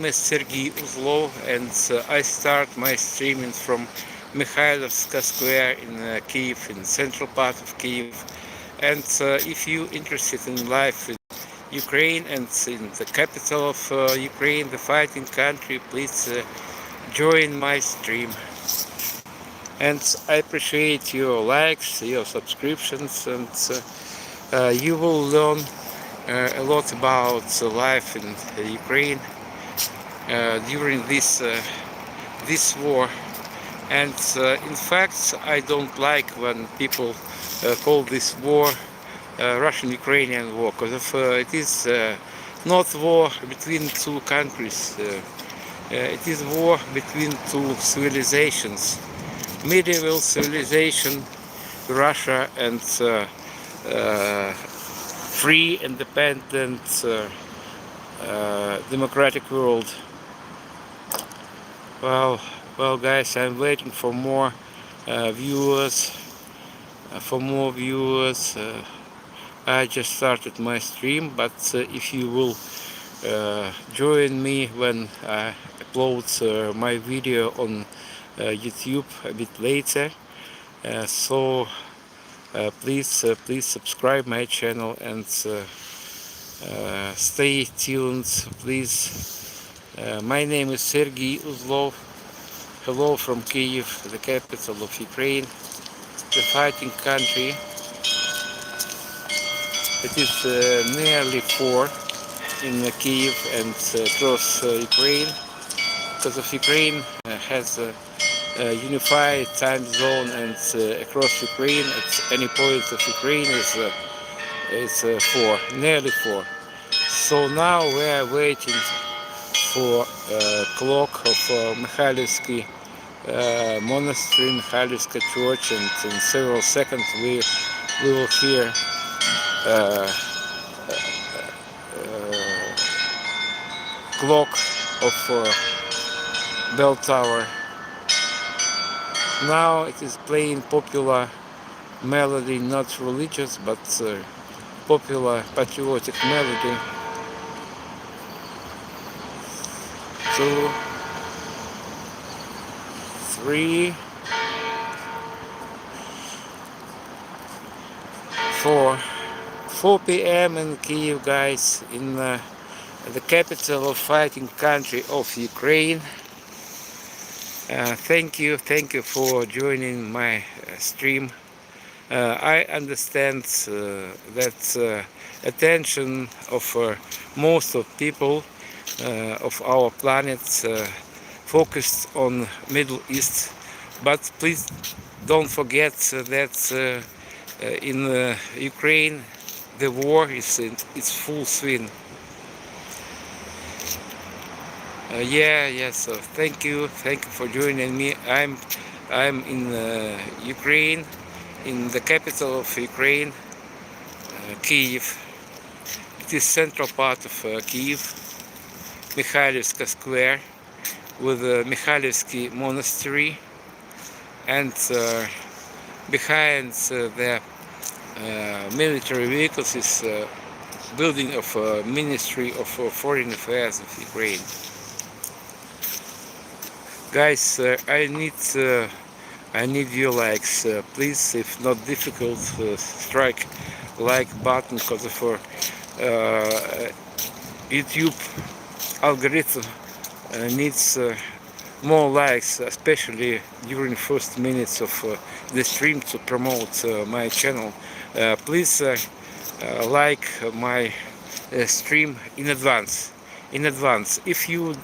My name is Sergey Uzlov, and I start my streaming from Mikhailovska Square in Kyiv, in central part of Kyiv. And if you interested in life in Ukraine and in the capital of Ukraine, the fighting country, please join my stream. And I appreciate your likes, your subscriptions, and you will learn a lot about life in Ukraine during this war. And in fact, I don't like when people call this war Russian-Ukrainian war, because it is not war between two countries. It is war between two civilizations. Medieval civilization, Russia, and free, independent, democratic world. Well, guys, I'm waiting for more viewers. I just started my stream, but if you will join me when I upload my video on YouTube a bit later, so please subscribe my channel and stay tuned, please. My name is Sergey Uzlov. Hello from Kyiv, the capital of Ukraine, the fighting country. It is nearly 4 in Kyiv and across Ukraine, because of Ukraine has a unified time zone, and across Ukraine at any point of Ukraine is 4, nearly 4. So now we are waiting for clock of Mikhailivsky monastery, Mikhailivska church, and in several seconds we will hear clock of bell tower. Now it is playing popular melody, not religious, but popular patriotic melody. 2, 3, 4 p.m. in Kyiv, guys, in the capital of fighting country of Ukraine. Thank you for joining my stream. I understand that attention of most of people of our planet focused on Middle East, but please don't forget that in Ukraine the war is in its full swing. So thank you for joining me. I'm in Ukraine, in the capital of Ukraine, Kyiv. It is central part of Kyiv, Mikhailivska Square, with the Mikhailivsky monastery, and behind the military vehicles is building of Ministry of Foreign Affairs of Ukraine. Guys, I need your likes. Please, if not difficult, strike like button, because for YouTube algorithm needs more likes, especially during first minutes of the stream, to promote my channel. Please like my stream in advance. If you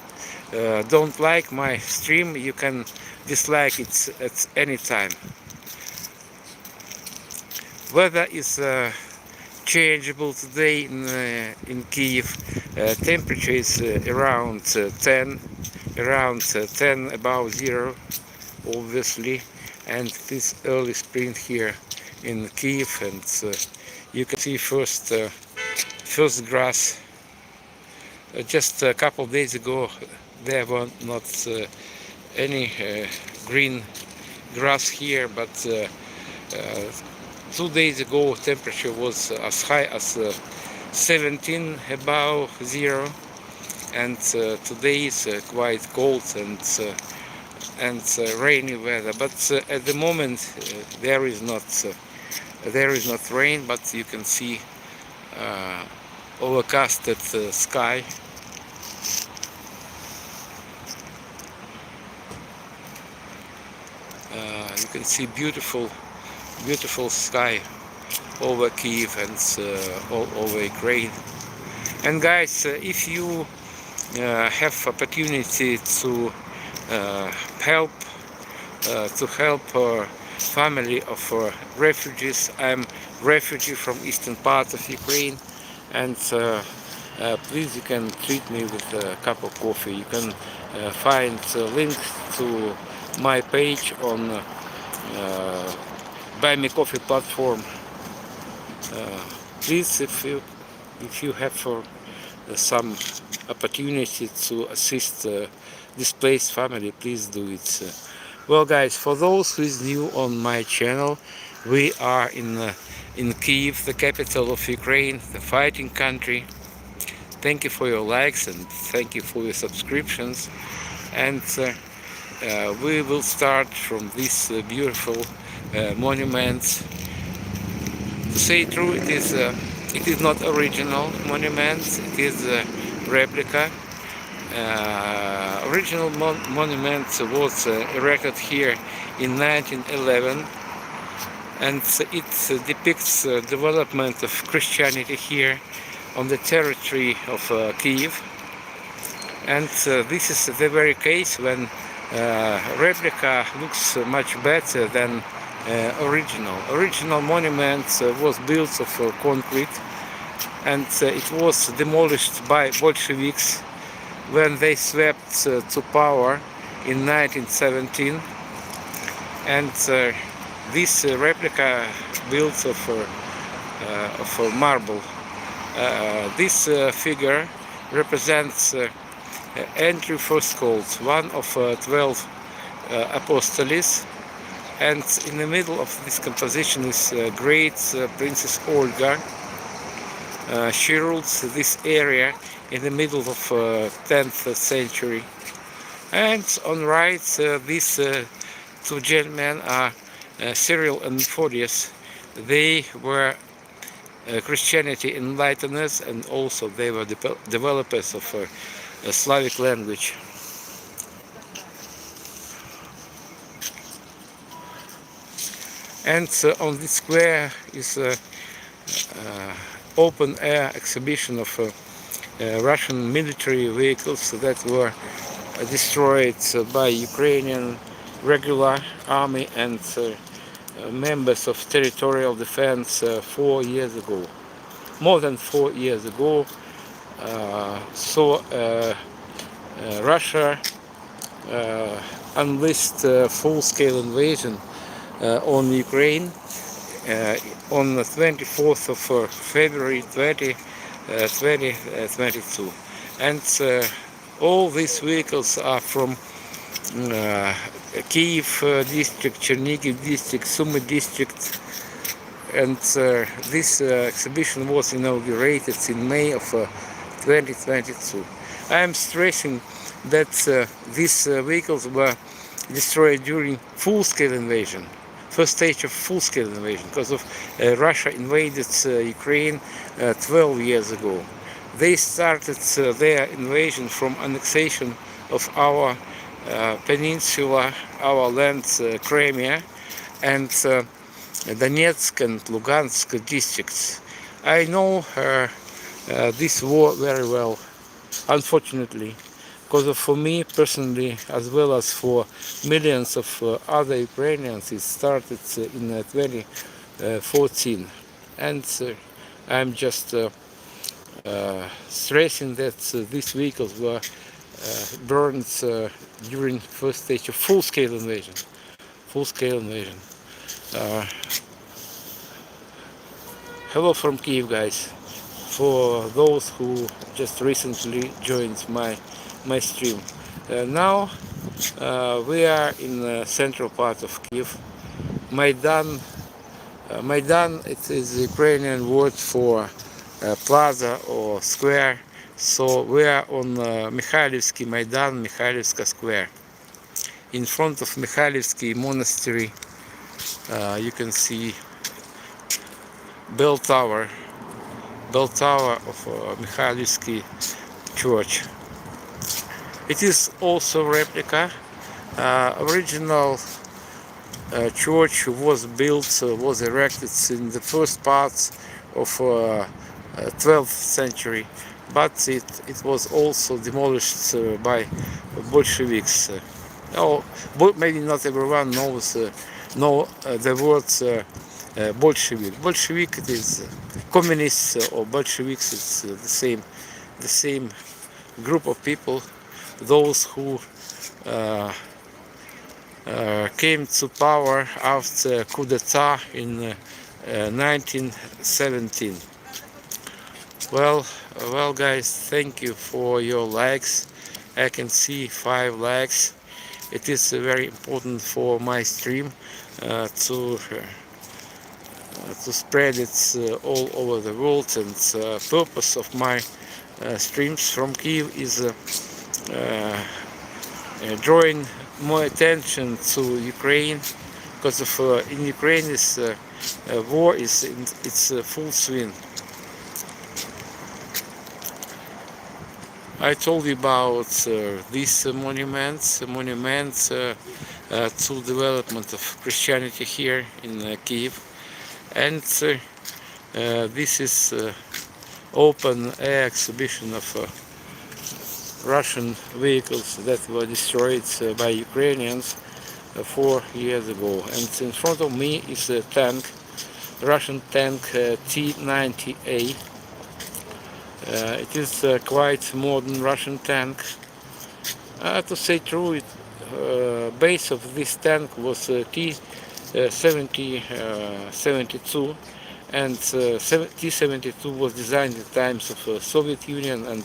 don't like my stream, you can dislike it at any time. Weather is changeable today in Kyiv. Temperature is around 10, above zero, obviously, and it is early spring here in Kyiv, and you can see first grass. Just a couple of days ago there were not any green grass here, but 2 days ago temperature was as high as 17 above zero, and today is quite cold and rainy weather. But at the moment there is not rain, but you can see overcasted sky. You can see beautiful sky over Kyiv and all over Ukraine. And guys, if you have opportunity to help family of refugees. I'm refugee from eastern part of Ukraine, and please, you can treat me with a cup of coffee. You can find links to my page on Buy Me Coffee platform. Please, if you have some opportunity to assist displaced family, please do it. Well, guys, for those who is new on my channel, we are in Kyiv, the capital of Ukraine, the fighting country. Thank you for your likes and thank you for your subscriptions. And we will start from this beautiful monument. To say true, it is not original monument. It is a replica. Original monument was erected here in 1911, and it depicts development of Christianity here on the territory of Kyiv. And this is the very case when replica looks much better than original. Original monument was built of concrete, and it was demolished by Bolsheviks when they swept to power in 1917. And this replica built of marble. This figure represents Andrew first called, one of 12 apostles, and in the middle of this composition is great Princess Olga. She rules this area in the middle of 10th century. And on right, these two gentlemen are Cyril and Methodius. They were Christianity enlighteners, and also they were developers of a Slavic language. And on this square is a open-air exhibition of Russian military vehicles that were destroyed by Ukrainian regular army and members of territorial defense 4 years ago. More than 4 years ago. So Russia unleashed full-scale invasion on Ukraine on the 24th of February 2022. And all these vehicles are from Kyiv district, Chernihiv district, Sumy district, and this exhibition was inaugurated in May of 2022. I am stressing that these vehicles were destroyed during full-scale invasion, first stage of full-scale invasion, because of Russia invaded Ukraine 12 years ago. They started their invasion from annexation of our peninsula, our land, Crimea, and Donetsk and Lugansk districts. I know this war very well, unfortunately, because for me personally, as well as for millions of other Ukrainians, it started in 2014. And I'm just stressing that these vehicles were burned during first stage of full-scale invasion. Full-scale invasion. Hello from Kyiv, guys. For those who just recently joined my stream. Now we are in the central part of Kyiv. Maidan. Maidan, it is the Ukrainian word for plaza or square So we are on Mikhailivsky Maidan, Mikhailivska Square. In front of Mikhailivsky Monastery, you can see bell tower, of Mikhailivsky Church. It is also replica. Original church was built, was erected in the first parts of 12th century, but it was also demolished by Bolsheviks. Oh, but maybe not everyone knows the words Bolshevik. Bolshevik, it is communists or Bolsheviks. It's the same group of people, those who uh, came to power after coup d'etat in 1917. Well, guys, thank you for your likes. I can see 5 likes. It is very important for my stream to spread it all over the world. And purpose of my streams from Kyiv is drawing more attention to Ukraine, because of in Ukraine is war is in its full swing. I told you about these monuments to development of Christianity here in Kyiv, and this is open air exhibition of Russian vehicles that were destroyed by Ukrainians 4 years ago. And in front of me is a tank, Russian tank T-90A. It is quite modern Russian tank. To say true, base of this tank was T-72, and T-72 was designed in the times of Soviet Union, and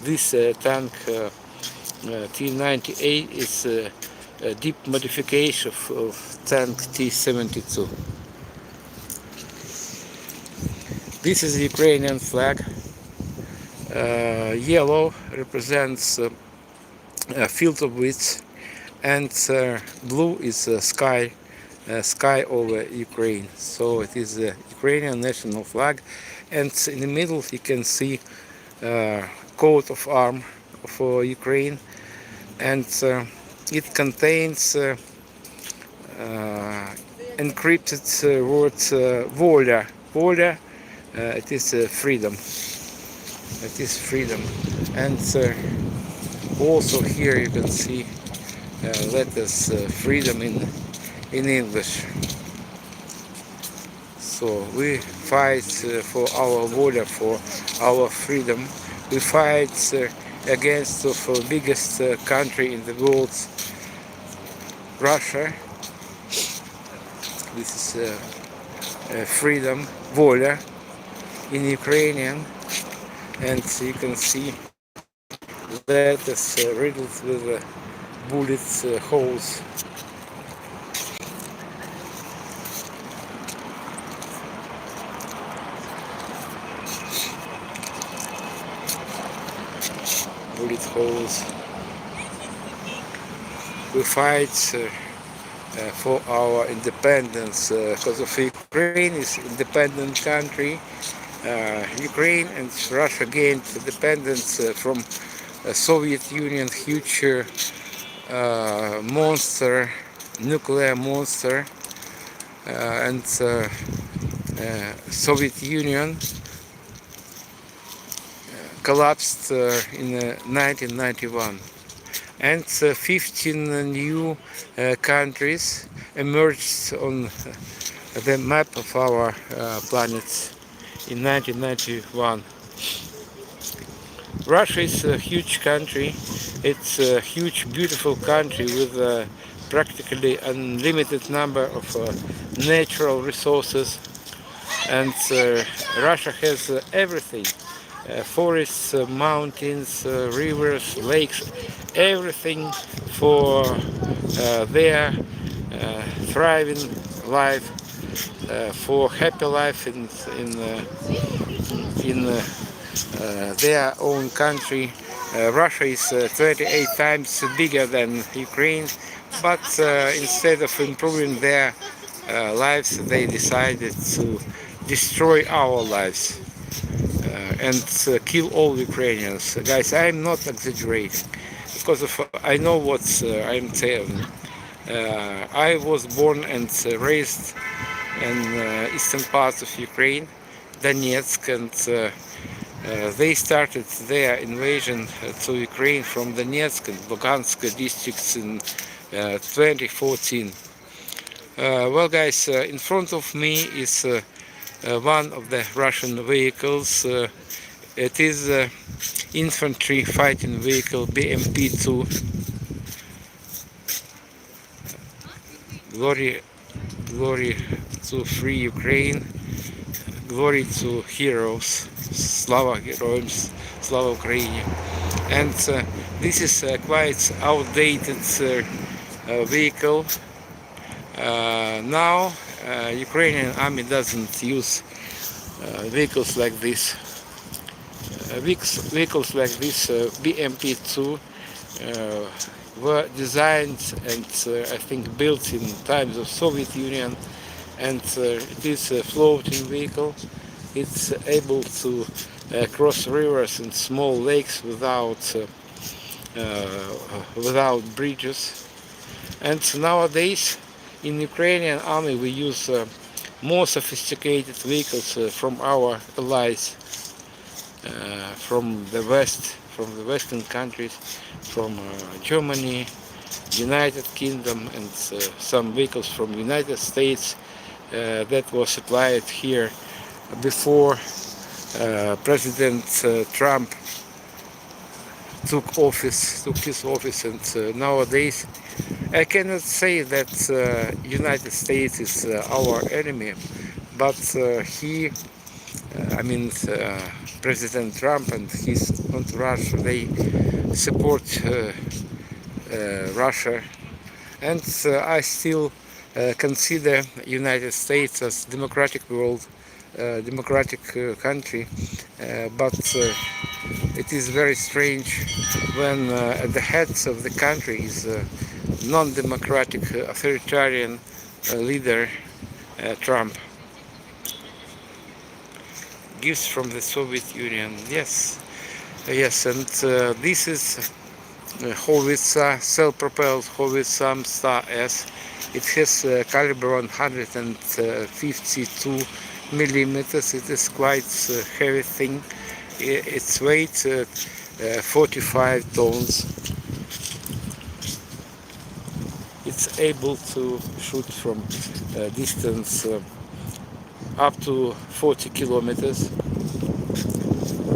this tank T-90A is a deep modification of tank T-72. This is the Ukrainian flag. Yellow represents a field of wheat, and blue is sky over Ukraine. So it is the Ukrainian national flag, and in the middle you can see coat of arms of Ukraine, and it contains encrypted word voля. Voля, it is freedom. It is freedom. And also here you can see letters freedom in English. So we fight for our voля, for our freedom. We fight against the biggest country in the world, Russia. This is freedom, voля in Ukrainian, and you can see letters riddled with bullet holes. Bullet holes. We fight for our independence, because of Ukraine is independent country. Ukraine and Russia gained independence from Soviet Union, huge monster, nuclear monster, and Soviet Union collapsed in 1991, and 15 new countries emerged on the map of our planet in 1991. Russia is a huge country. It's a huge, beautiful country with practically unlimited number of natural resources, and Russia has everything. Forests, mountains, rivers, lakes, everything for their thriving life, for happy life in their own country. Russia is 28 times bigger than Ukraine, but instead of improving their lives, they decided to destroy our lives and kill all Ukrainians. Guys, I'm not exaggerating because I know what I'm telling. I was born and raised in eastern parts of Ukraine, Donetsk, and they started their invasion to Ukraine from Donetsk and Lugansk districts in 2014. Well, guys, in front of me is one of the Russian vehicles. It is infantry fighting vehicle BMP-2. Glory, glory to free Ukraine. Glory to heroes. Slava Heroям, Slava Ukraini. And this is quite outdated vehicle. Now Ukrainian army doesn't use vehicles like this. Vehicles like this BMP-2 were designed and I think built in times of Soviet Union, and it is a floating vehicle. It's able to cross rivers and small lakes without bridges. And nowadays in Ukrainian army we use more sophisticated vehicles from our allies, from the West, from the Western countries, from Germany, United Kingdom, and some vehicles from United States that was supplied here before President Trump took his office, and nowadays I cannot say that United States is our enemy, but President Trump and his entourage, they support Russia, and I still consider United States as democratic world, democratic country, but it is very strange when at the heads of the country is non-democratic authoritarian leader Trump. Gifts from the Soviet Union, yes, and this is howitzer, self-propelled howitzer Star S. It has caliber 152 millimeters. It is quite heavy thing. Its weight 45 tons. It's able to shoot from distance up to 40 kilometers.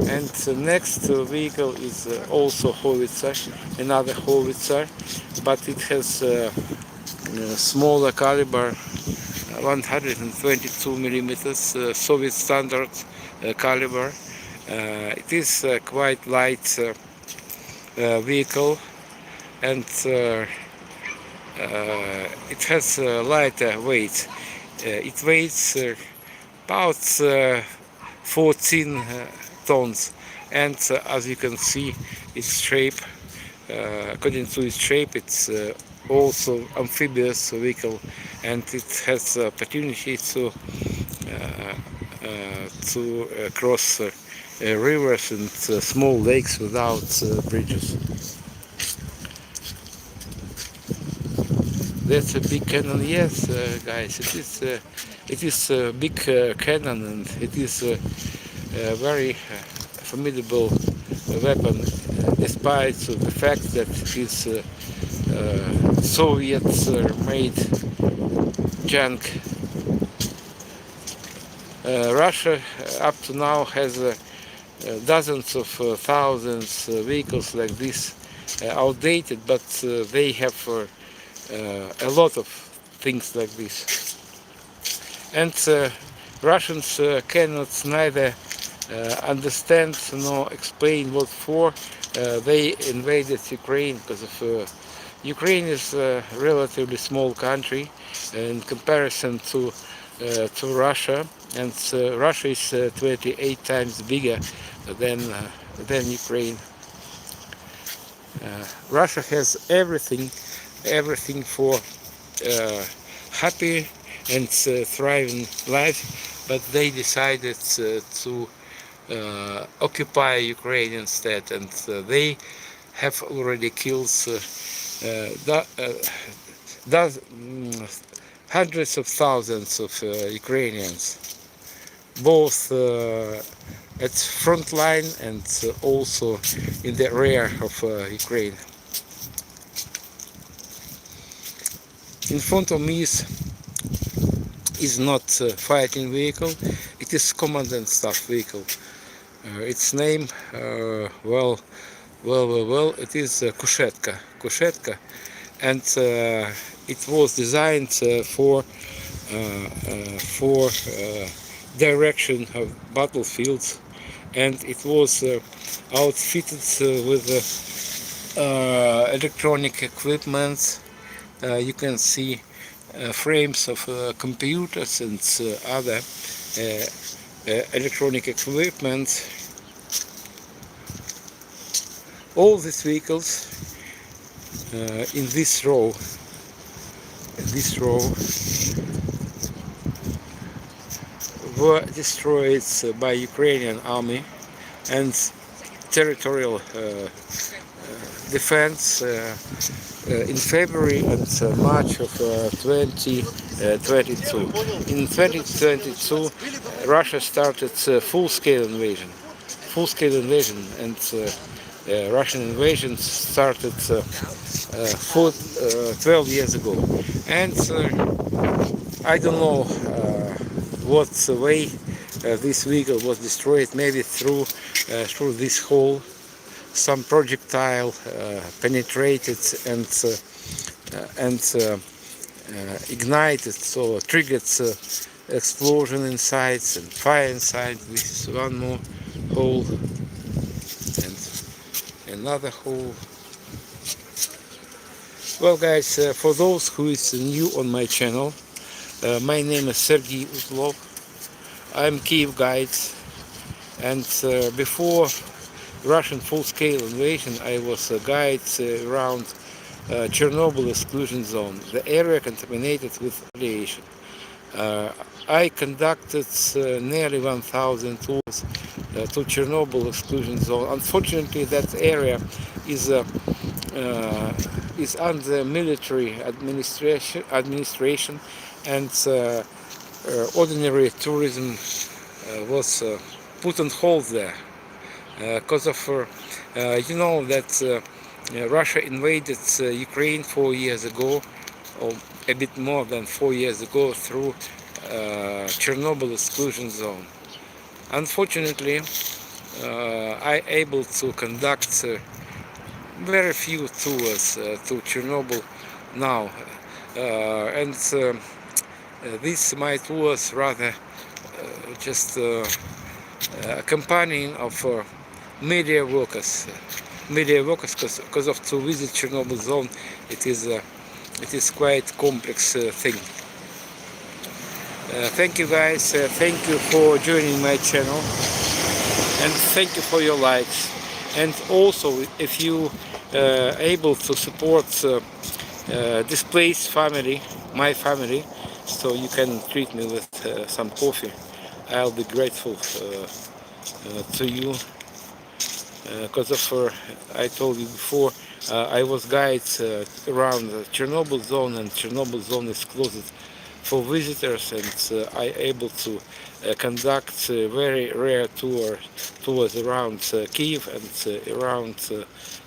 And the next vehicle is also howitzer, another howitzer, but it has smaller caliber, 122 millimeters, Soviet standard caliber. It is quite light vehicle, and it has a lighter weight. It weighs about 14 tons, and as you can see, its shape, according to its shape, it's also amphibious vehicle, and it has opportunity to cross rivers and small lakes without bridges. That's a big cannon, yes, guys. It is a big cannon, and it is a very formidable weapon, despite the fact that it is Soviet-made junk. Russia up to now has dozens of thousands vehicles like this, outdated, but they have a lot of things like this. And Russians cannot neither understand nor explain what for they invaded Ukraine, because of Ukraine is a relatively small country in comparison to Russia, and Russia is 28 times bigger than Ukraine. Russia has everything for happy and thriving life, but they decided to occupy Ukraine instead, and they have already killed hundreds of thousands of Ukrainians, both at front line and also in the rear of Ukraine. In front of me is not a fighting vehicle, it is command and staff vehicle. Its name, it is Kushetka, and it was designed for direction of battlefields, and it was outfitted with electronic equipment. You can see frames of computers and other electronic equipment. All these vehicles in this row were destroyed by Ukrainian army and territorial defense in February and March of 2022. In 2022, Russia started full-scale invasion, and Russian invasion started 12 years ago. And I don't know what way this vehicle was destroyed. Maybe through this hole. Some projectile penetrated and ignited, so triggered explosion inside and fire inside. This is one more hole and another hole. Well, guys, for those who is new on my channel, my name is Sergey Uzlov. I'm Kyiv guide, and before Russian full-scale invasion, I was a guide around Chernobyl exclusion zone, the area contaminated with radiation. I conducted nearly 1,000 tours to Chernobyl exclusion zone. Unfortunately, that area is under military administration, and ordinary tourism was put on hold there. Because of, you know that Russia invaded Ukraine 4 years ago, or a bit more than 4 years ago, through Chernobyl exclusion zone. Unfortunately, I able to conduct very few tours to Chernobyl now, and these my tours rather just accompanying of media workers because of to visit Chernobyl zone it is quite complex thing. Thank you guys, thank you for joining my channel, and thank you for your likes, and also if you able to support displaced family, my family, so you can treat me with some coffee, I'll be grateful to you, because of I told you before, I was guide around the Chernobyl zone, and Chernobyl zone is closed for visitors, and I able to conduct very rare tours around Kyiv and around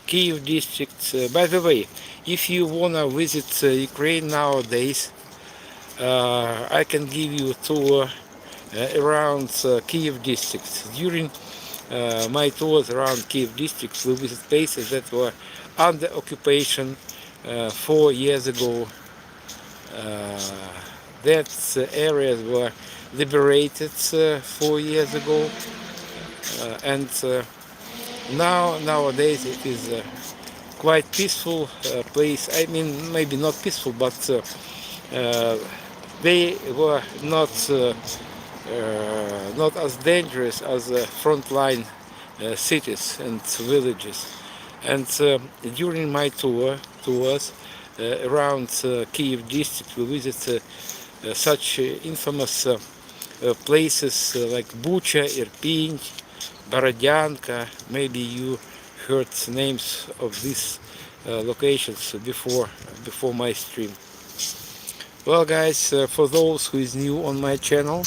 Kyiv district. By the way, if you wanna visit Ukraine nowadays, I can give you a tour around Kyiv district. During my tours around Kyiv district, we visit places that were under occupation 4 years ago. That areas were liberated 4 years ago, and nowadays it is a quite peaceful place. I mean, maybe not peaceful, but they were not as dangerous as the front line cities and villages. And during my tours around Kyiv district, we visit such infamous places like Bucha, Irpin, Borodyanka. Maybe you heard names of these locations before my stream. Well, guys, for those who is new on my channel,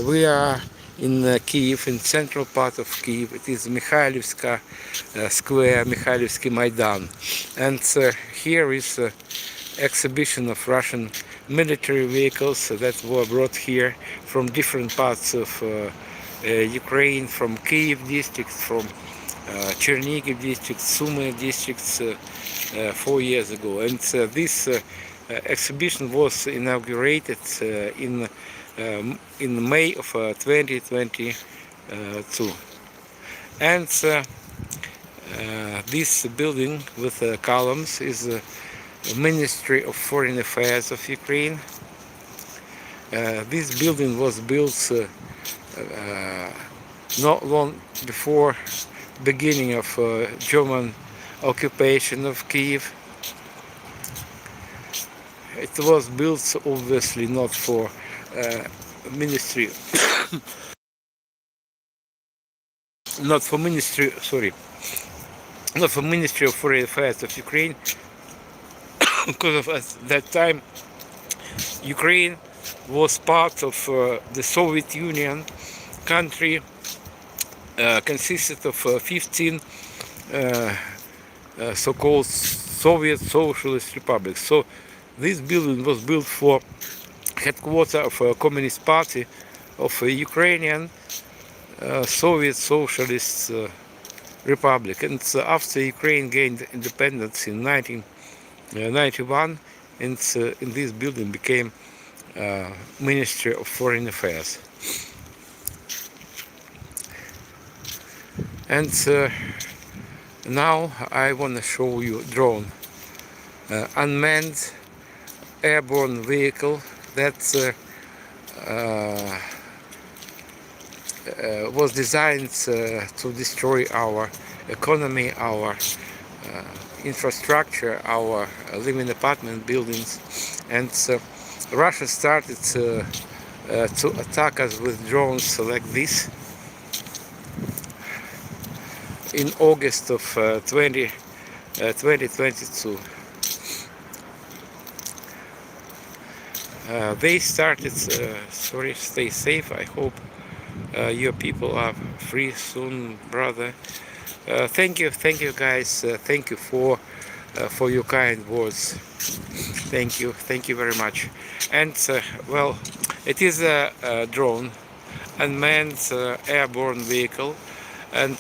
we are in Kyiv, in central part of Kyiv. It is Mikhailivska square, Mikhailivsky Maidan, and here is exhibition of Russian military vehicles that were brought here from different parts of Ukraine, from Kyiv district, from Chernihiv district, Sumy districts 4 years ago. And this exhibition was inaugurated in May of 2022. And this building with columns is the Ministry of Foreign Affairs of Ukraine. This building was built not long before beginning of German occupation of Kyiv. It was built obviously not for ministry, not for Ministry of Foreign Affairs of Ukraine, because of at that time Ukraine was part of the Soviet Union country, consisted of 15 so-called Soviet Socialist republics. So this building was built for headquarters of a Communist Party of a Ukrainian Soviet Socialist Republic. And after Ukraine gained independence in 1991, and in this building became Ministry of Foreign Affairs. And now I want to show you a drone, unmanned airborne vehicle that was designed to destroy our economy, our infrastructure, our living apartment buildings. And Russia started to attack us with drones like this in August of 2022. They started, sorry, stay safe. I hope your people are free soon, brother. Thank you guys. Thank you for your kind words. Thank you very much. And well, it is a drone, unmanned airborne vehicle, and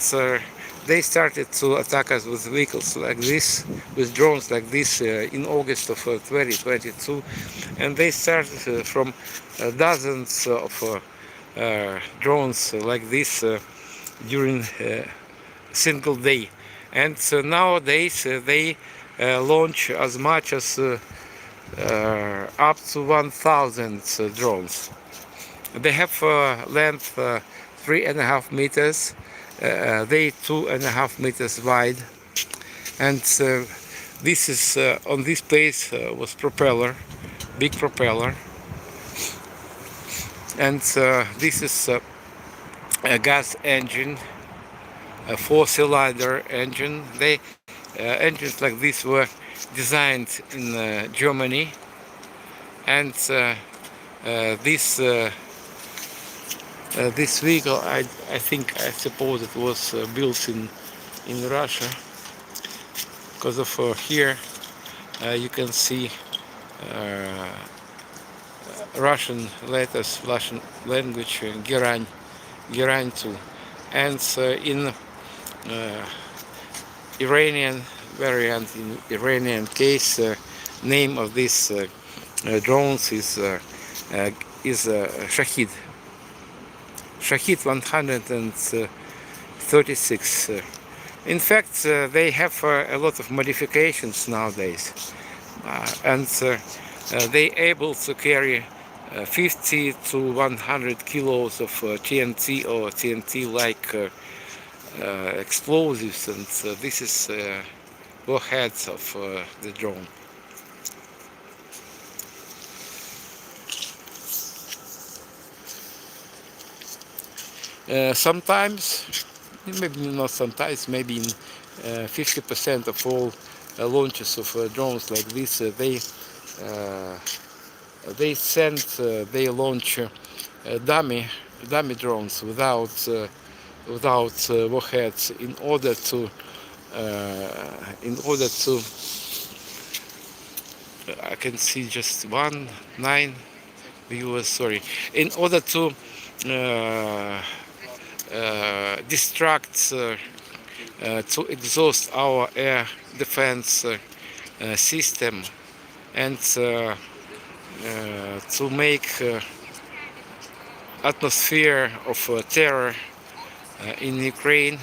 they started to attack us with vehicles like this, with drones like this in August of 2022, and they started from dozens of drones like this during a single day. And nowadays they launch as much as up to 1,000 drones. They have length 3.5 meters. They 2.5 meters wide, and this is on this place was propeller, big propeller, and this is a gas engine, a 4-cylinder engine. They engines like this were designed in Germany, and this vehicle, I suppose it was built in Russia, because of here you can see Russian letters, Russian language, Gerань 2, and in Iranian variant, in Iranian case, name of this drones is Shahid. Shahid 136. In fact, they have a lot of modifications nowadays, and they able to carry 50 to 100 kilos of TNT or TNT-like explosives, and this is warheads of the drone. Sometimes, maybe not sometimes, maybe in 50% of all launches of drones like this, they launch dummy drones without warheads in order to I can see just 9 viewers, sorry, in order to uh, distract to exhaust our air defense system, and to make atmosphere of terror in Ukraine,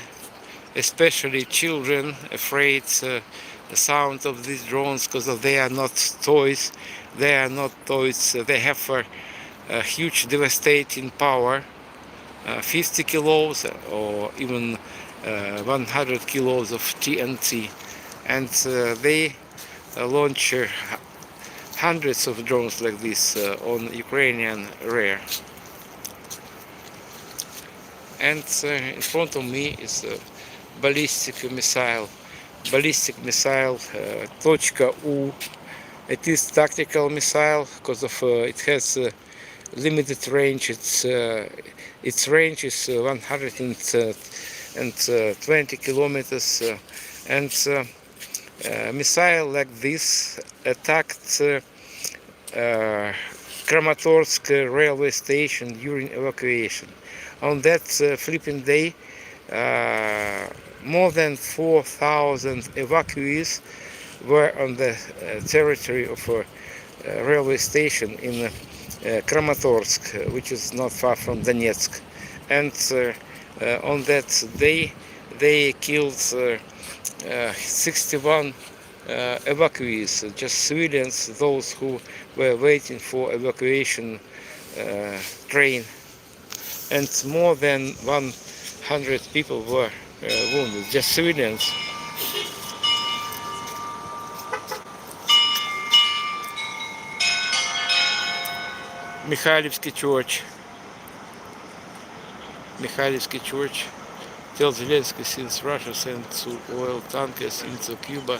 especially children afraid the sound of these drones, because they are not toys. They are not toys. They have a huge devastating power, 50 kilos or even 100 kilos of TNT, and they launch hundreds of drones like this on Ukrainian rear. And in front of me is a ballistic missile. Точка U. It is tactical missile because of it has limited range. Its range is 120 kilometers, and missile like this attacked Kramatorsk railway station during evacuation. On that flipping day, more than 4,000 evacuees were on the territory of a railway station in Kramatorsk, which is not far from Donetsk. And on that day, they killed 61 evacuees, just civilians, those who were waiting for evacuation train, and more than 100 people were wounded, just civilians. Mikhailivsky Church tells Zelensky since Russia sent two oil tankers into Cuba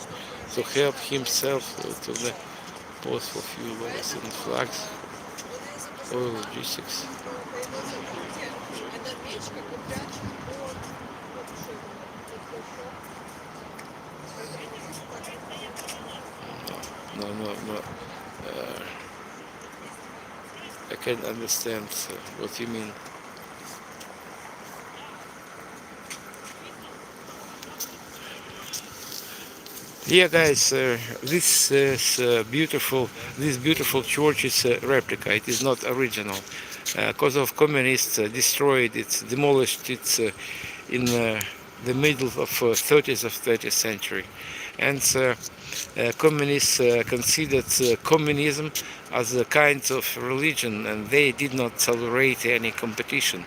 to help himself to the post for fuel wells and flags, oil logistics. No. I can't understand what you mean. Yeah, guys, this beautiful church is a replica. It is not original, because of communists destroyed it, demolished it in the middle of 30th century, and communists considered communism as a kind of religion, and they did not tolerate any competition.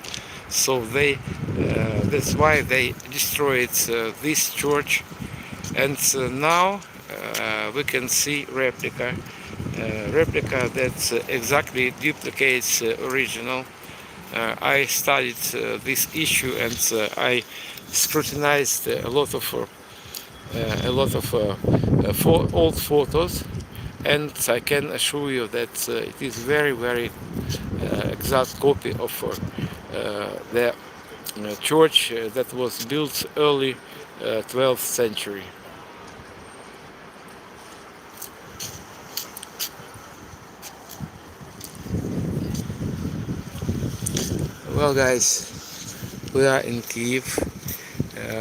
So that's why they destroyed this church. And now we can see replica that exactly duplicates original. I studied this issue, and I scrutinized a lot of old photos, and I can assure you that it is very exact copy of the church that was built early 12th century. Well, guys, we are in Kyiv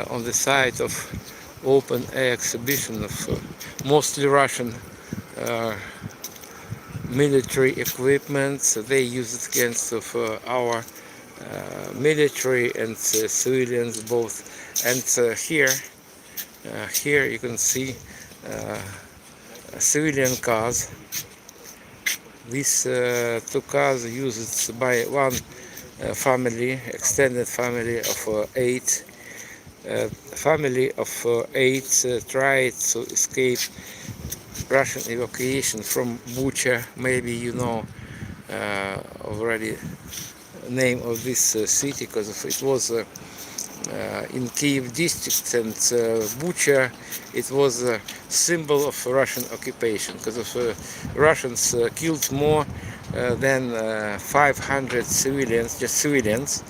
on the site of open air exhibition of mostly Russian military equipment. They use it against our military and civilians both. And here you can see civilian cars. These two cars used by one family, extended family of 8. family of 8 tried to escape Russian evacuation from Bucha. Maybe you know already name of this city, because it was in Kyiv district, and Bucha, it was a symbol of Russian occupation, because of Russians killed more than 500 civilians, just civilians,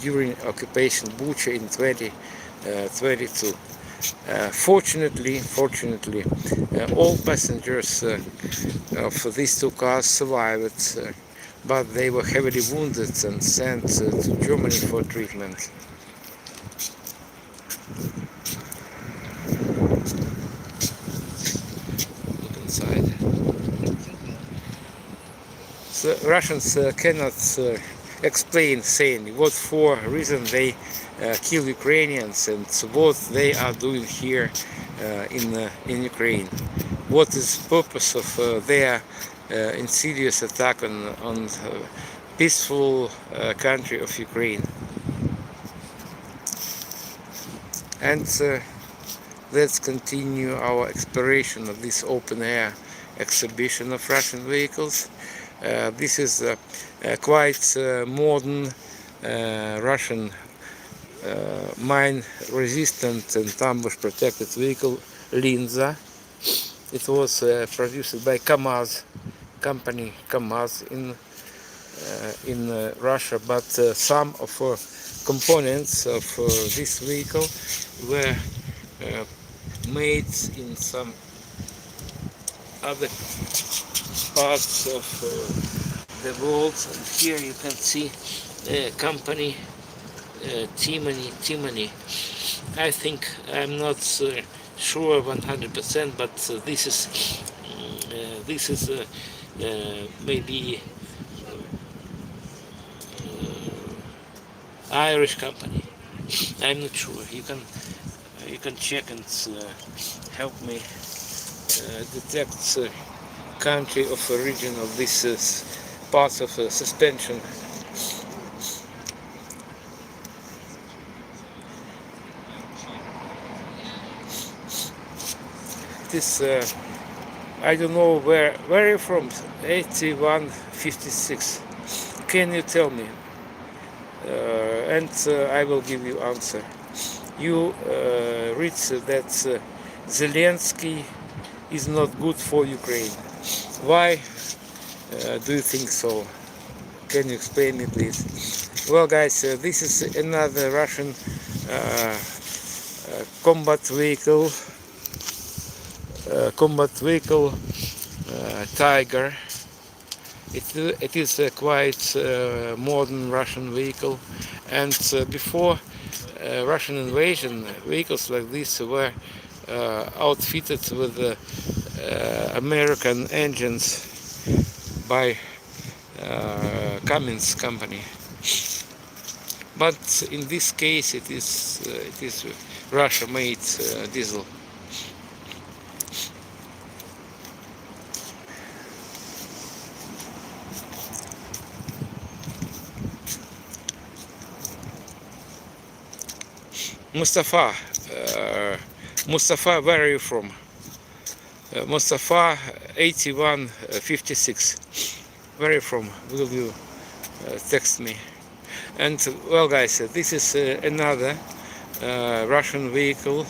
during occupation Bucha in 2022. Fortunately, all passengers of these 2 cars survived, but they were heavily wounded and sent to Germany for treatment. Look inside. The Russians cannot explain, saying what for reason they kill Ukrainians and what they are doing here in Ukraine. What is the purpose of their insidious attack on peaceful country of Ukraine? And let's continue our exploration of this open-air exhibition of Russian vehicles. This is a quite modern Russian mine-resistant and ambush-protected vehicle, Linza. It was produced by Kamaz, company Kamaz in Russia, but some of components of this vehicle were made in some other parts of the world. And here you can see company Timony. I think I'm not sure 100%, but this is maybe Irish company. I'm not sure. You can check and help me detect country of origin of this parts of suspension. This I don't know where you're from. 8156. Can you tell me? And I will give you answer. You read that Zelensky is not good for Ukraine. Why do you think so? Can you explain me, please? Well, guys, this is another Russian combat vehicle. Tiger. It is a quite modern Russian vehicle, and before Russian invasion, vehicles like this were outfitted with American engines by Cummins company. But in this case, it is Russia-made diesel. Mustafa, where are you from? Mustafa 8156. Where are you from? Will you text me? And well, guys, this is another Russian vehicle,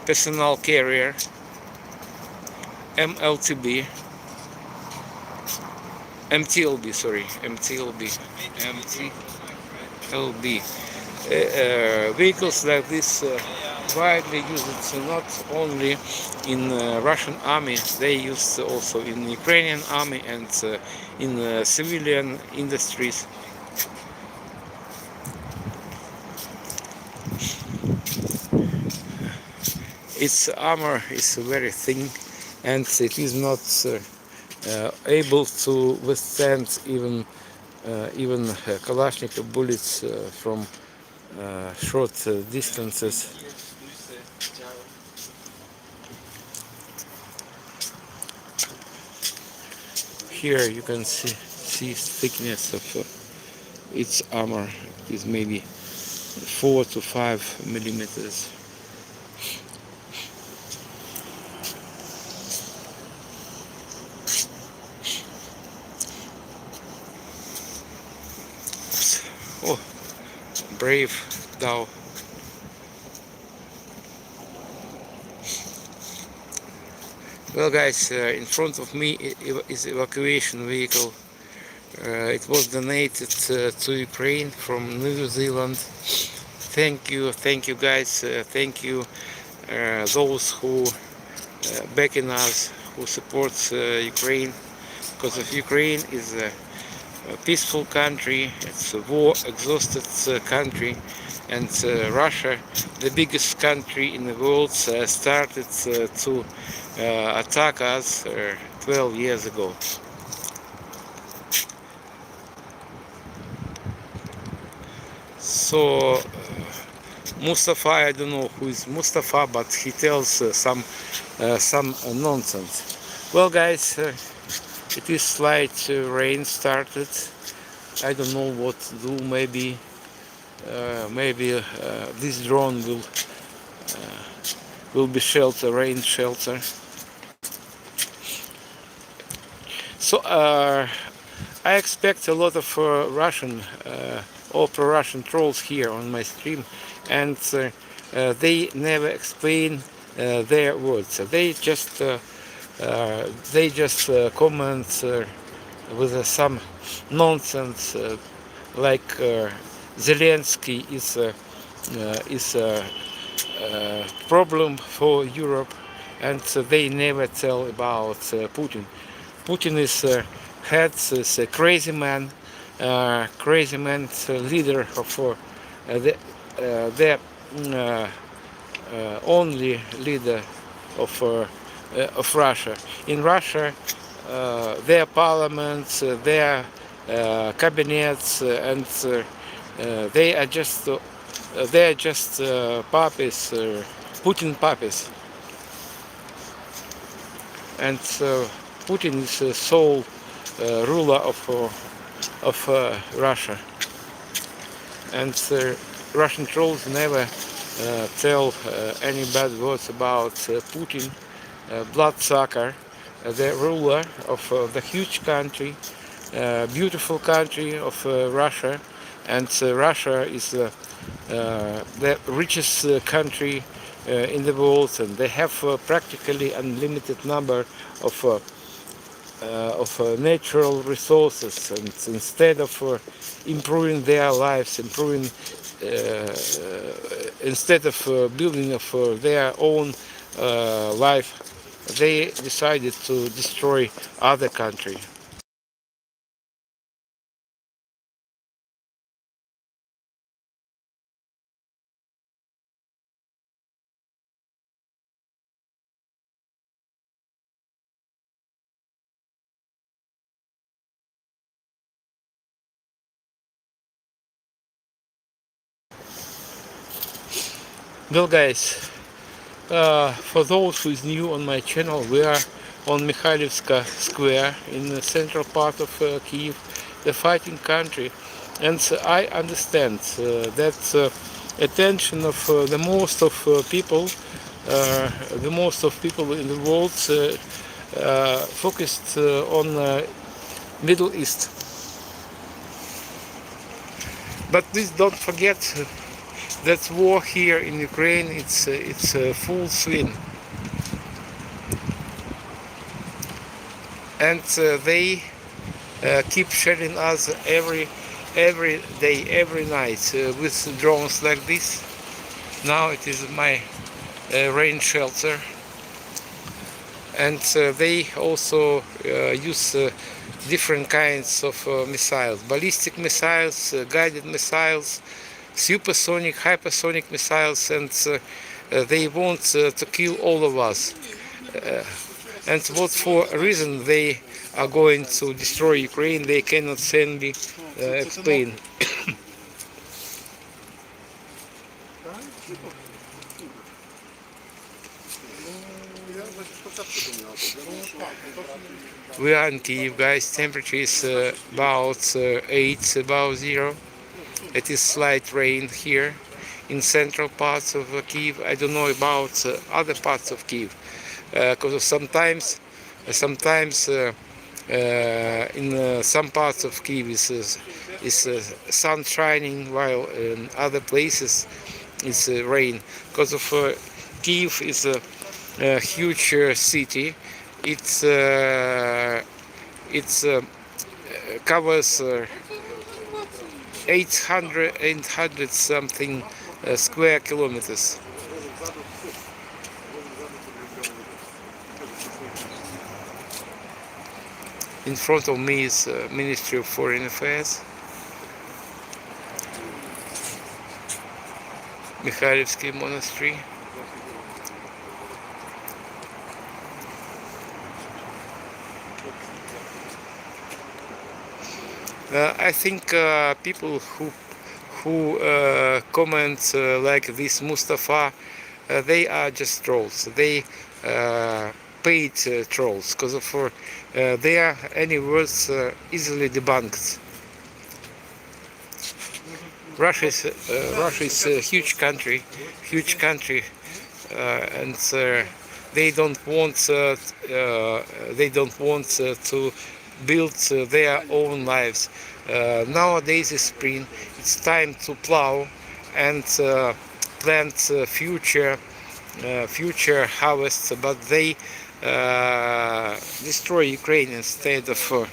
personal carrier, MTLB, vehicles like this widely used not only in Russian army, they used also in Ukrainian army and in civilian industries. Its armor is very thin, and it is not able to withstand even Kalashnikov bullets from short distances. Here you can see thickness of its armor is maybe 4 to 5 millimeters. Oh, brave Dow. Well, guys, in front of me is evacuation vehicle. It was donated to Ukraine from New Zealand. Thank you guys, thank you those who backing us, who supports Ukraine, because of Ukraine is a peaceful country, it's a war exhausted country, and Russia, the biggest country in the world, started to attack us 12 years ago. So Mustafa, I don't know who is Mustafa, but he tells some nonsense. Well, guys, it is slight rain started. I don't know what to do. Maybe this drone will be rain shelter. So I expect a lot of Russian or pro-Russian trolls here on my stream, and they never explain their words. They just comment with some nonsense like Zelensky is a problem for Europe, and they never tell about Putin. Putin is a crazy man, leader of the only leader of Russia. In Russia, their parliaments, their cabinets, and they are just puppies, Putin puppies, and Putin is the sole ruler of Russia, and Russian trolls never tell any bad words about Putin, bloodsucker, the ruler of the huge country, beautiful country of Russia, and Russia is the richest country in the world, and they have practically unlimited number of natural resources, and instead of improving their lives, instead of building of their own life, they decided to destroy other country. Well, guys, for those who is new on my channel, we are on Mikhailivska Square in the central part of Kyiv, the fighting country, and I understand that attention of the most of people in the world focused on Middle East. But please don't forget that war here in Ukraine, it's full swing, and they keep shelling us every day, every night with drones like this. Now it is my rain shelter, and they also use different kinds of missiles, ballistic missiles, guided missiles, supersonic, hypersonic missiles, and they want to kill all of us. And what for reason they are going to destroy Ukraine, they cannot simply explain. We are in Kyiv, guys. Temperature is about 8 above zero. It is slight rain here in central parts of Kyiv. I don't know about other parts of Kyiv, because sometimes in some parts of Kyiv is sun shining, while in other places it's rain. Because of Kyiv is a huge city. It's covers 800 something square kilometers. In front of me is Ministry of Foreign Affairs, Mikhailivsky Monastery. I think people who comment like this Mustafa, they are just trolls. They paid trolls, because for their any words easily debunked. Russia is a huge country, and they don't want to build their own lives. Nowadays is spring. It's time to plow and plant future harvests, but they destroy Ukraine instead of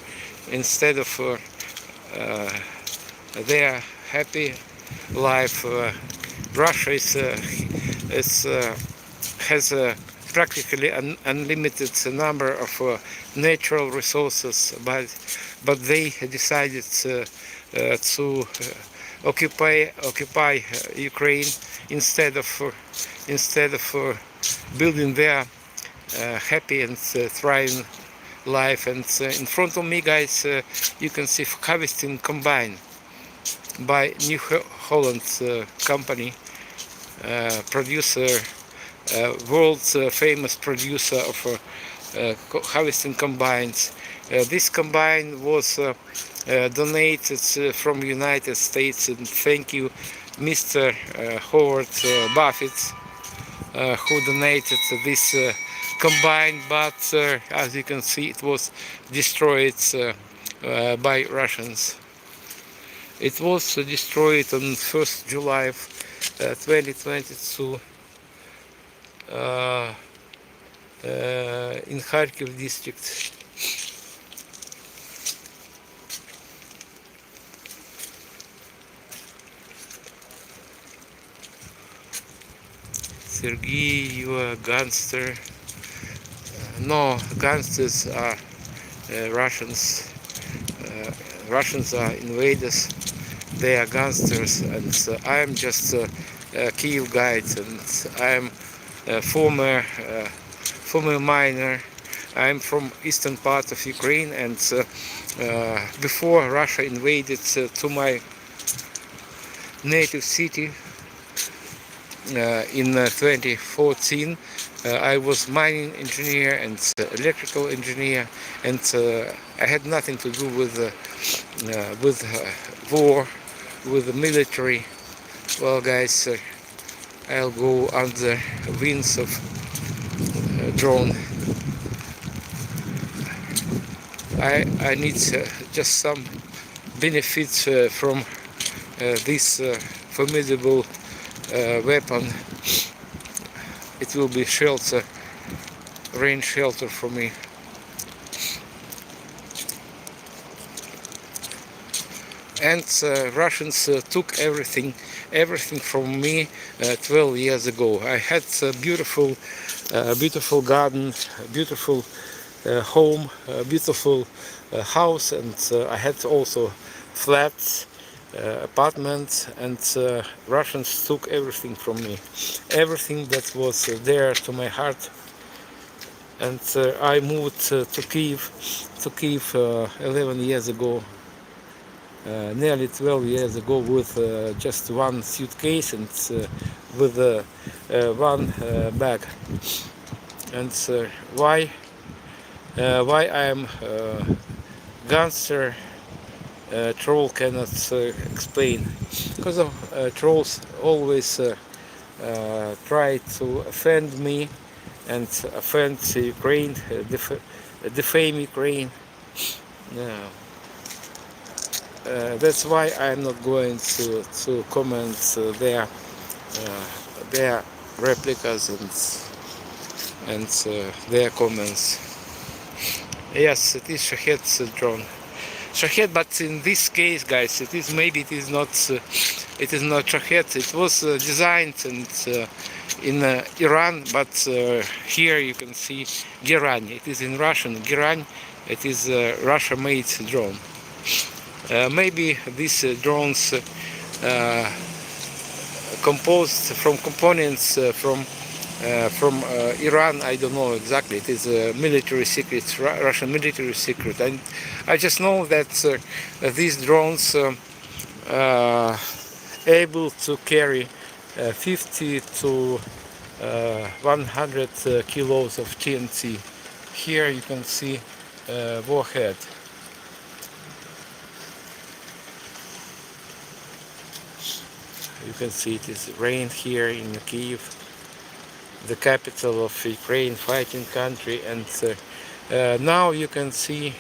their happy life. Russia has a practically unlimited number of natural resources, but they decided to occupy Ukraine instead of building their happy and thriving life. And in front of me, guys, you can see harvesting combine by New Holland company, producer, world famous producer of harvesting combines. This combine was donated from United States, and thank you, Mr. Howard Buffett, who donated this combine, but as you can see, it was destroyed by Russians. It was destroyed on 1st July of 2022 in Kharkiv district. Sergei, you are a gangster. No, gangsters are Russians. Russians are invaders. They are gangsters, and I am just a Kyiv guide, and I am a former miner. I am from eastern part of Ukraine, and before Russia invaded to my native city in 2014, I was mining engineer and electrical engineer, and I had nothing to do with war, with the military. Well, guys, I'll go under wings of drone. I need just some benefits from this formidable weapon. It will be shelter, rain shelter for me. And Russians took everything from me 12 years ago. I had a beautiful garden, beautiful home, beautiful house, and I had also flats, apartments, and Russians took everything from me, everything that was dear to my heart. And I moved to Kyiv 11 years ago. Nearly 12 years ago, with just one suitcase and with one bag. And why I am gangster troll cannot explain, because of trolls always try to offend me and offend Ukraine, defame Ukraine. Yeah. That's why I'm not going to comment their replicas and their comments. Yes, it is Shahed drone. Shahed, but in this case, guys, maybe it is not Shahed. It was designed and in Iran, but here you can see Giran. It is in Russian. Giran. It is a Russia-made drone. Maybe these drones composed from components from Iran. I don't know exactly. It is a military secret, Russian military secret. And I just know that these drones able to carry 50 to 100 kilos of TNT. Here you can see warhead. You can see it is rain here in Kyiv, the capital of Ukraine, fighting country, and now you can see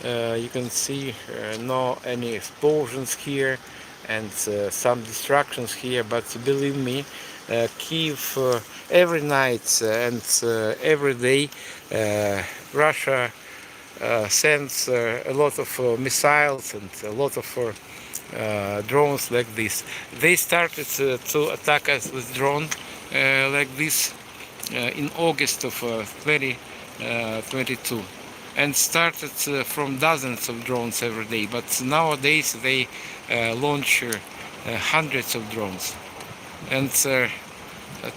no any explosions here and some distractions here. But believe me, Kyiv every night and every day Russia sends a lot of missiles and a lot of drones like this. They started to attack us with drone like this in August of 2022, and started from dozens of drones every day. But nowadays they launch hundreds of drones. And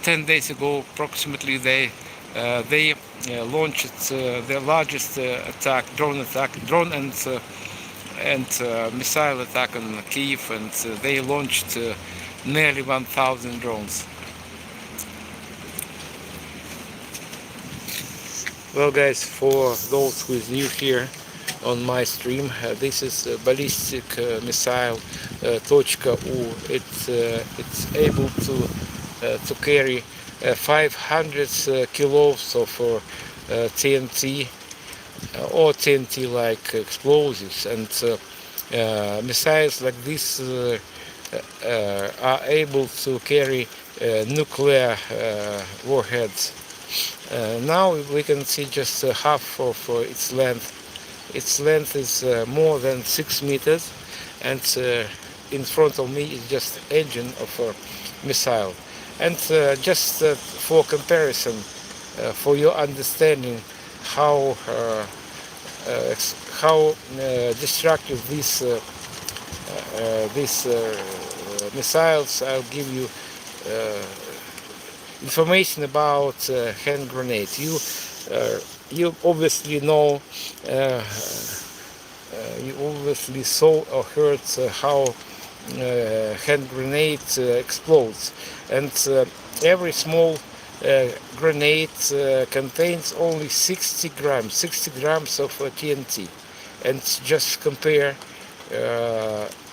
10 days ago approximately they launched the largest drone and missile attack on Kyiv, and they launched nearly 1,000 drones. Well, guys, for those who is new here on my stream, this is a ballistic missile Точка U. It's able to carry 500 kilos of TNT or TNT-like explosives, and missiles like this are able to carry nuclear warheads. Now we can see just half of its length. Its length is more than 6 meters, and in front of me is just engine of a missile. And just for comparison, for your understanding how destructive these missiles, I'll give you information about hand grenade. You obviously know, you obviously saw or heard how hand grenade explodes, and every small grenade contains only 60 grams of TNT. And just compare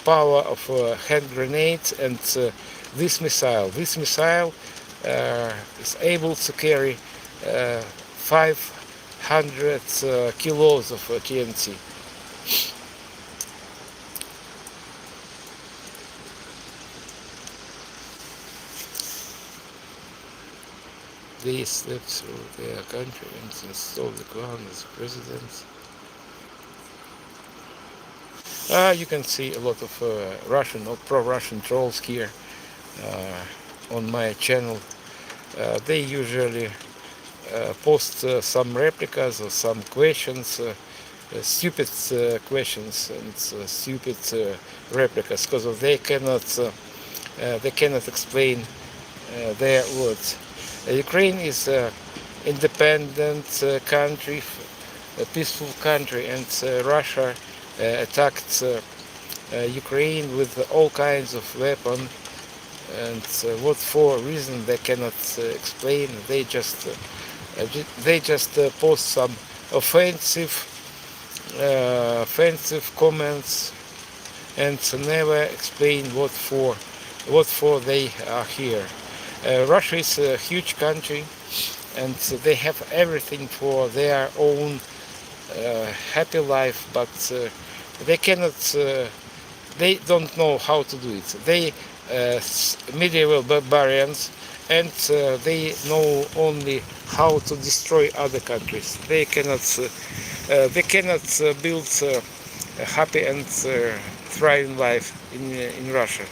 power of a hand grenade and this missile. This missile is able to carry 500 kilos of TNT. They slept through their country and installed the crown as president. You can see a lot of Russian or pro-Russian trolls here on my channel. They usually post some replicas or some questions, stupid questions and stupid replicas, because they cannot explain their words. Ukraine is an independent country, a peaceful country, and Russia attacked Ukraine with all kinds of weapons, and what for reason they cannot explain. They just post some offensive comments and never explain what for they are here. Russia is a huge country, and they have everything for their own happy life, but they cannot. They don't know how to do it. They medieval barbarians, and they know only how to destroy other countries. They cannot. They cannot build a happy and thriving life in Russia.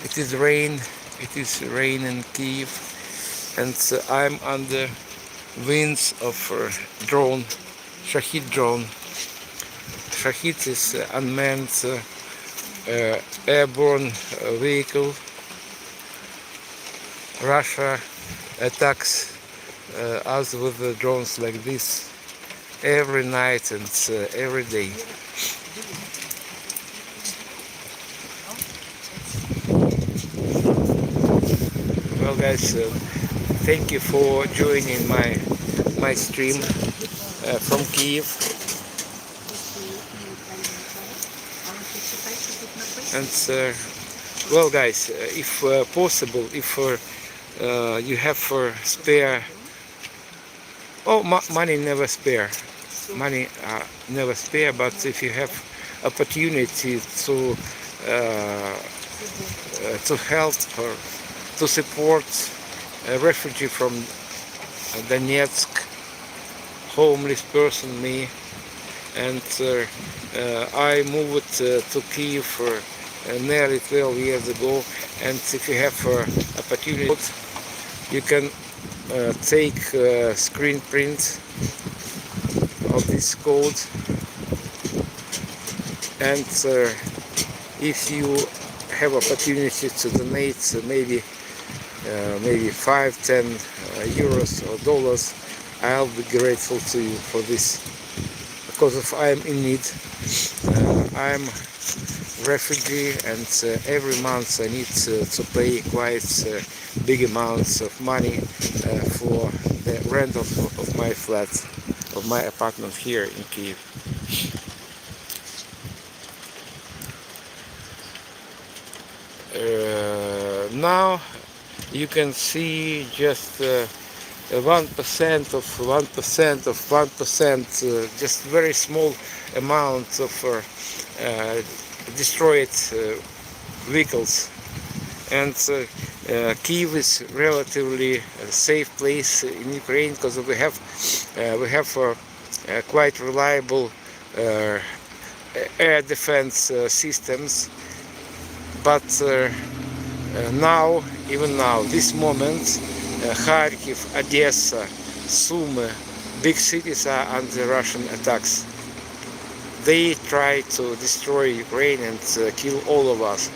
It is rain. It is rain in Kyiv, and I'm under winds of drone, Shahid drone. Shahid is unmanned airborne vehicle. Russia attacks us with the drones like this every night and every day. Well, guys, thank you for joining my stream from Kyiv. And well, guys, if possible, if you have spare, money never spare, but if you have opportunity to help or to support a refugee from Donetsk, homeless person, me, and I moved to Kyiv nearly 12 years ago, and if you have opportunity, you can take screen print of this code, and if you have opportunity to donate maybe 5-10 euros or dollars, I'll be grateful to you for this, because if I'm in need. I'm refugee, and every month I need to pay quite big amounts of money for the rent of my flat, of my apartment here in Kyiv. Now you can see just 1% of 1% of 1%, just very small amount of destroyed vehicles. And Kyiv is relatively a safe place in Ukraine, because we have quite reliable air defense systems. But now, even now, this moment, Kharkiv, Odessa, Sumy, big cities are under Russian attacks. They try to destroy Ukraine and kill all of us.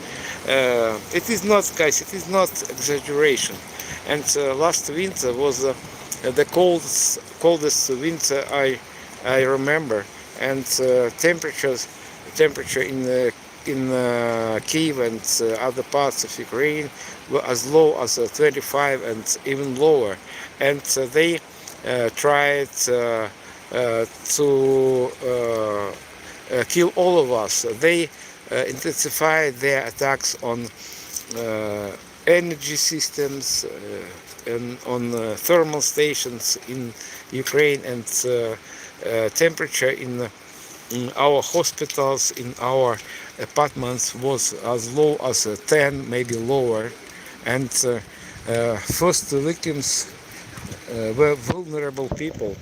It is not, guys, it is not exaggeration. And last winter was the coldest winter I remember, and temperature in Kyiv and other parts of Ukraine were as low as 25 and even lower. And they tried to kill all of us. They intensified their attacks on energy systems, and on thermal stations in Ukraine, and temperature in our hospitals, in our apartments was as low as 10, maybe lower. And first victims were vulnerable people,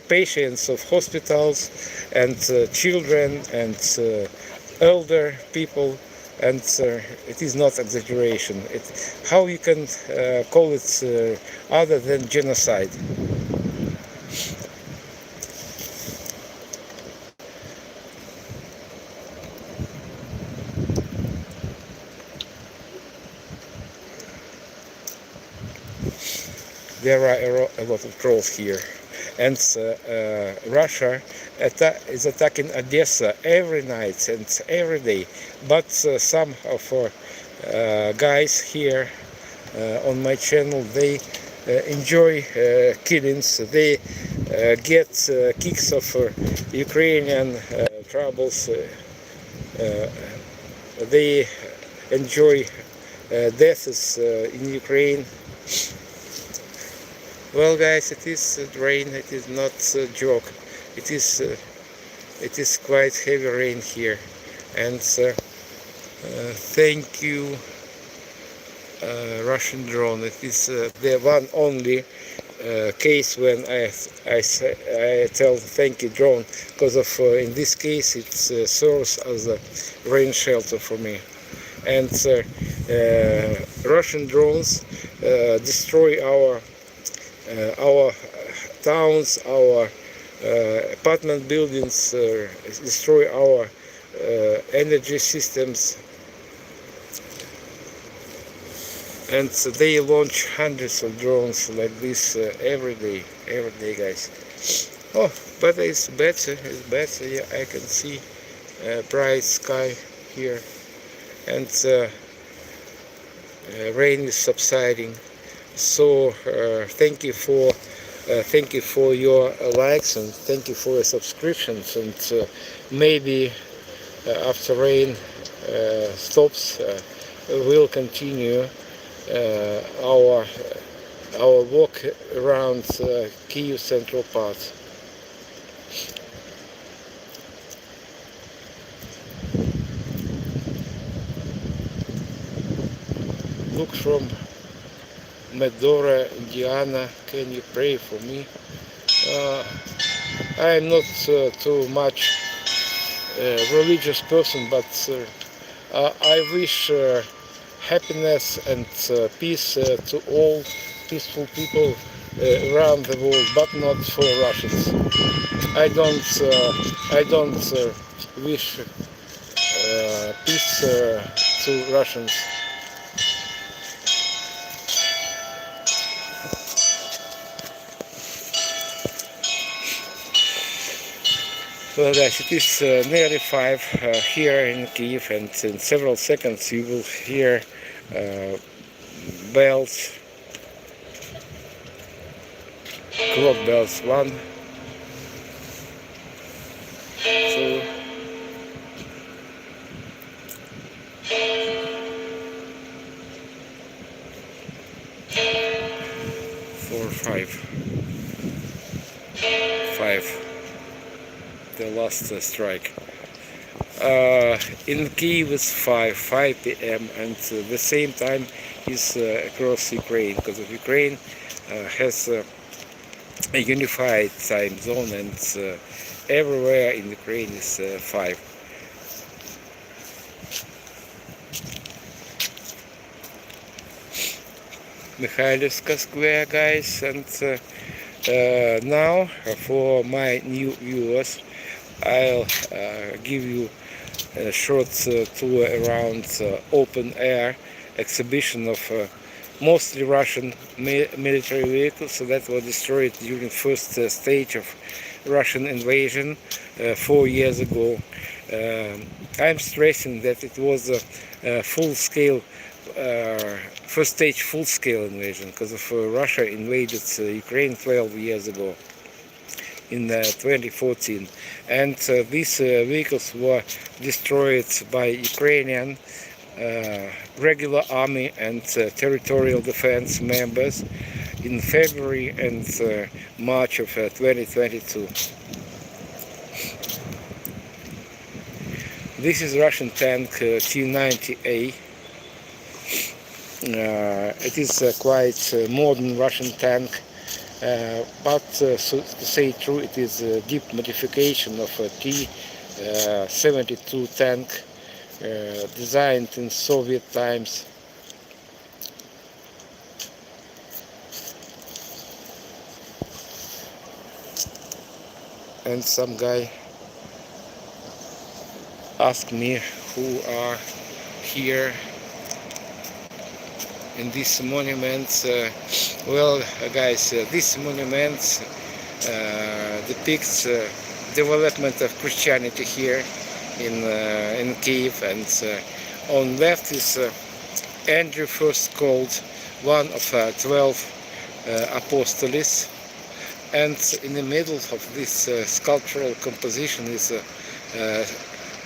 patients of hospitals, and children, and elder people. And it is not exaggeration. How you can call it other than genocide? There are a lot of trolls here, and Russia is attacking Odessa every night and every day. But some of our guys here on my channel, they enjoy killings. They get kicks of Ukrainian troubles. They enjoy deaths in Ukraine. Well, guys, it is rain. It is not a joke. It is quite heavy rain here, and thank you, Russian drone. It is the one only case when I tell thank you drone, because of in this case it serves as a rain shelter for me. And Russian drones destroy our towns, our apartment buildings, destroy our energy systems, and they launch hundreds of drones like this every day, guys. Oh, but it's better, yeah, I can see bright sky here, and rain is subsiding. So thank you for your likes, and thank you for your subscriptions, and maybe after rain stops, we'll continue our walk around Kyiv central part. Look from Medora, Indiana. Can you pray for me? I'm not too much religious person, but I wish happiness and peace to all peaceful people around the world, but not for Russians. I don't wish peace to Russians. Well, guys, it is nearly 5 here in Kyiv, and in several seconds you will hear bells, clock bells. 1, 2, 4, 5. 5. The last strike. In Kyiv it's 5 p.m. and the same time is across Ukraine, because of Ukraine has a unified time zone, and everywhere in Ukraine is 5. Mikhailivska Square, guys, and now for my new viewers, I'll give you a short tour around open air exhibition of mostly Russian military vehicles that were destroyed during first stage of Russian invasion 4 years ago. I'm stressing that it was a full-scale first stage full-scale invasion, because of Russia invaded Ukraine 12 years ago in 2014, and these vehicles were destroyed by Ukrainian regular army and territorial defense members in February and March of 2022. This is Russian tank T-90A. It is a quite modern Russian tank, but so to say true, it is a deep modification of a T-72 tank designed in Soviet times. And some guy asked me who are here in this monument. Well, guys, this monument depicts development of Christianity here in Kyiv, and on left is Andrew first called, one of 12 apostles, And in the middle of this sculptural composition is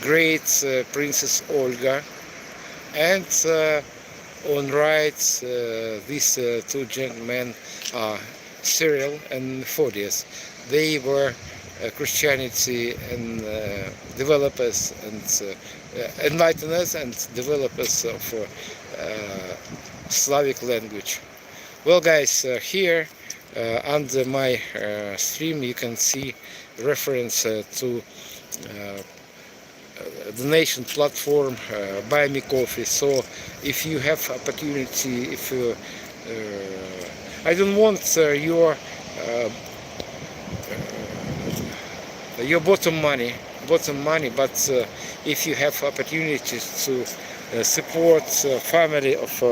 great Princess Olga, and on right these two gentlemen are Cyril and Methodius. They were Christianity and developers and enlighteners and developers of Slavic language. Well, guys, here under my stream you can see reference to donation platform, buy me coffee. So if you have opportunity, if you I don't want your bottom money, but if you have opportunities to support family of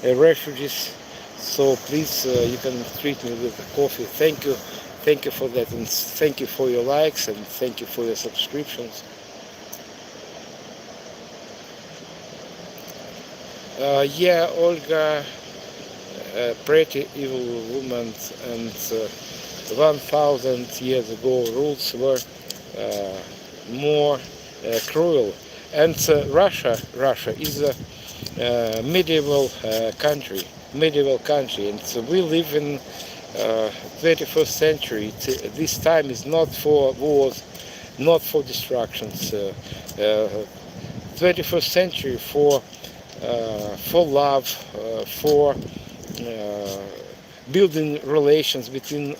refugees, so please you can treat me with coffee. Thank you for that, and thank you for your likes, and thank you for your subscriptions. Yeah, Olga, a pretty evil woman, and 1,000 years ago rules were more cruel. And Russia is a medieval country, and we live in 21st century. This time is not for wars, not for destructions. 21st century for love, for building relations between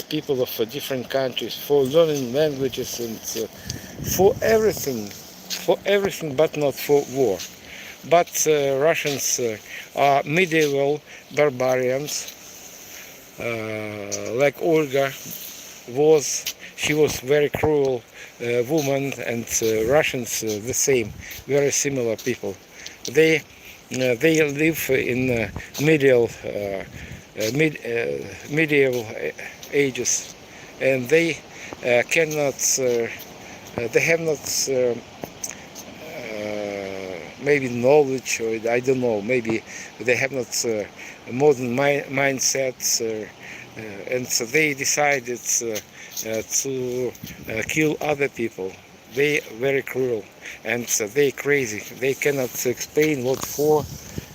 people of different countries, for learning languages, and for everything, but not for war. But Russians are medieval barbarians, like Olga was. She was very cruel woman, and Russians the same, very similar people. They live in medieval ages, and they cannot. They have not maybe knowledge, or I don't know. Maybe they have not modern mindsets, and so they decided to kill other people. They very cruel, and they crazy. They cannot explain what for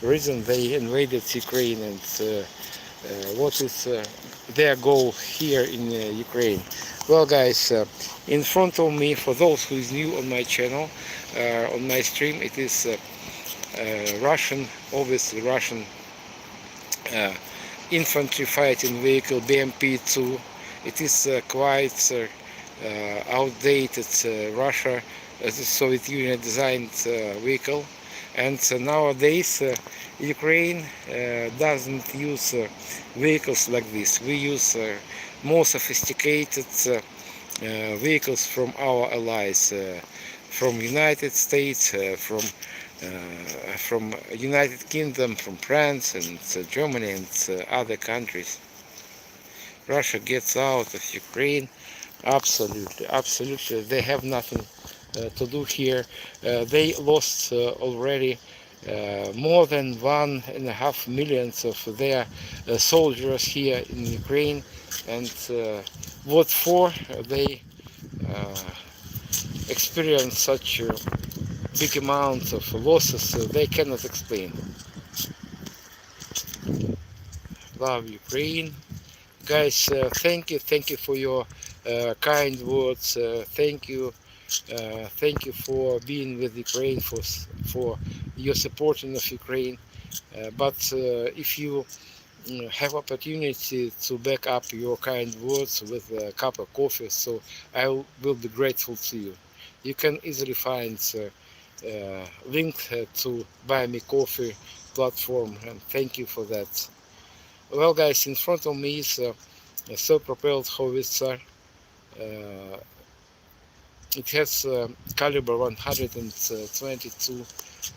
reason they invaded Ukraine, and what is their goal here in Ukraine. Well, guys, in front of me, for those who is new on my channel, on my stream, it is Russian, obviously Russian infantry fighting vehicle BMP-2. It is quite outdated Russia, the Soviet Union designed vehicle, and nowadays Ukraine doesn't use vehicles like this. We use more sophisticated vehicles from our allies, from United States, from United Kingdom, from France and Germany and other countries. Russia gets out of Ukraine. Absolutely. They have nothing to do here. They lost already more than 1.5 million of their soldiers here in Ukraine, and what for they experience such big amounts of losses they cannot explain. Love Ukraine. Guys, thank you for your kind words. Thank you for being with Ukraine, for your supporting of Ukraine. But if you have opportunity to back up your kind words with a cup of coffee, so I will be grateful to you. You can easily find link to Buy Me Coffee platform, and thank you for that. Well, guys, in front of me is a self-propelled howitzer. It has caliber 122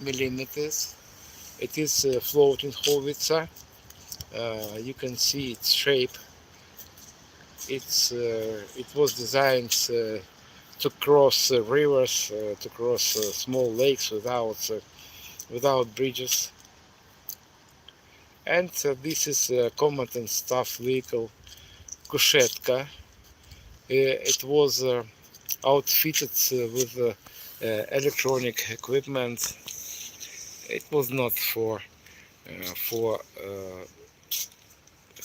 millimeters. It is a floating howitzer. You can see its shape. It was designed to cross rivers, to cross small lakes without bridges. And this is a combat and staff vehicle. kushetka. It was outfitted with electronic equipment. It was not for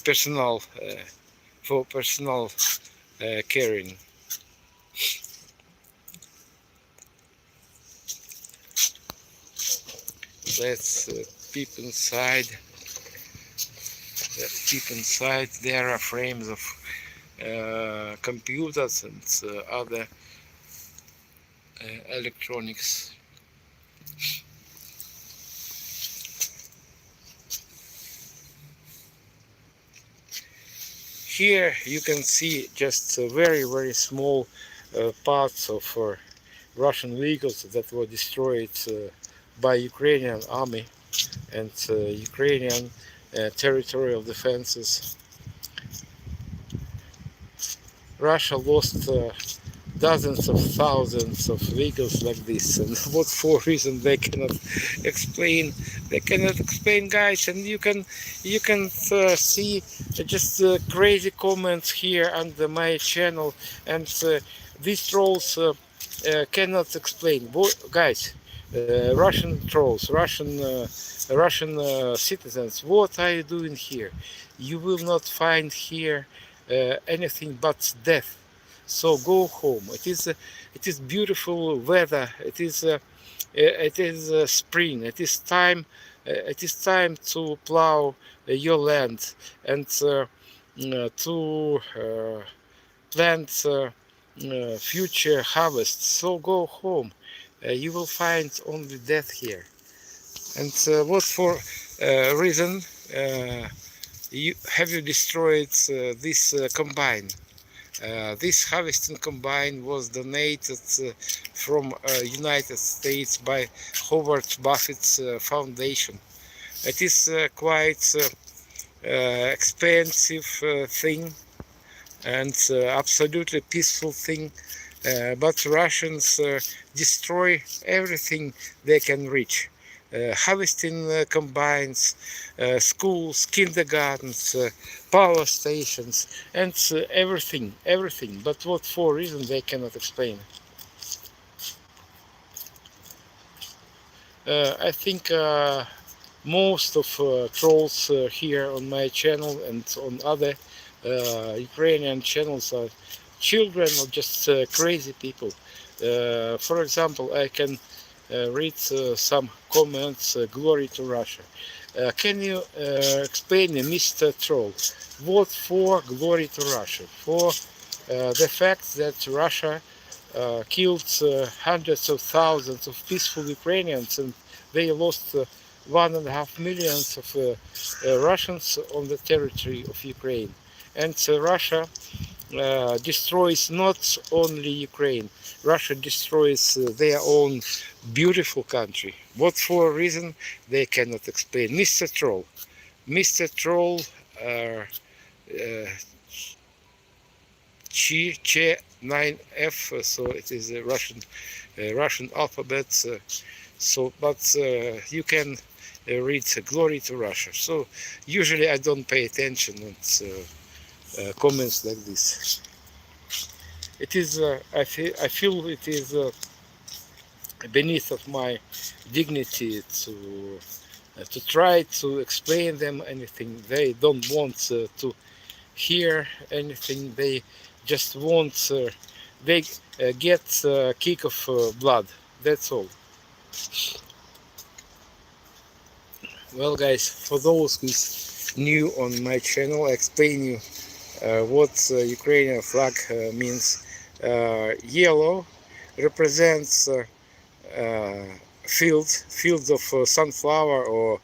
personal personal carrying. Let's peep inside. Let's peep inside. There are frames of computers and other electronics. Here you can see just very small parts of Russian vehicles that were destroyed by Ukrainian army and Ukrainian territorial defenses. Russia lost dozens of thousands of vehicles like this, and what for reason they cannot explain. They cannot explain, guys. And you can see just crazy comments here under my channel, and these trolls cannot explain. Guys, Russian trolls, Russian citizens, what are you doing here? You will not find here anything but death. So go home. It is beautiful weather. It is spring. It is time to plow your land and to plant future harvests. So go home. You will find only death here. And what for reason have you destroyed this combine? This harvesting combine was donated from United States by Howard Buffett's foundation. It is quite expensive thing and absolutely peaceful thing, but Russians destroy everything they can reach. Harvesting combines, schools, kindergartens, power stations, and everything. But what for reason they cannot explain. I think most of trolls here on my channel and on other Ukrainian channels are children or just crazy people. For example, I can read some comments. Glory to Russia. Can you explain, Mr. Troll, what for glory to Russia? For the fact that Russia killed hundreds of thousands of peaceful Ukrainians, and they lost 1.5 million of Russians on the territory of Ukraine. And Russia destroys not only Ukraine, Russia destroys their own beautiful country. What for reason they cannot explain. Mr. Troll, Che 9F, so it is a Russian alphabet. So, but you can read "Glory to Russia." So usually I don't pay attention to comments like this. It is I feel it is beneath of my dignity to try to explain them anything. They don't want to hear anything. They just want they get a kick of blood. That's all. Well, guys, for those who's new on my channel, I explain you what Ukrainian flag means. Yellow represents fields of sunflower or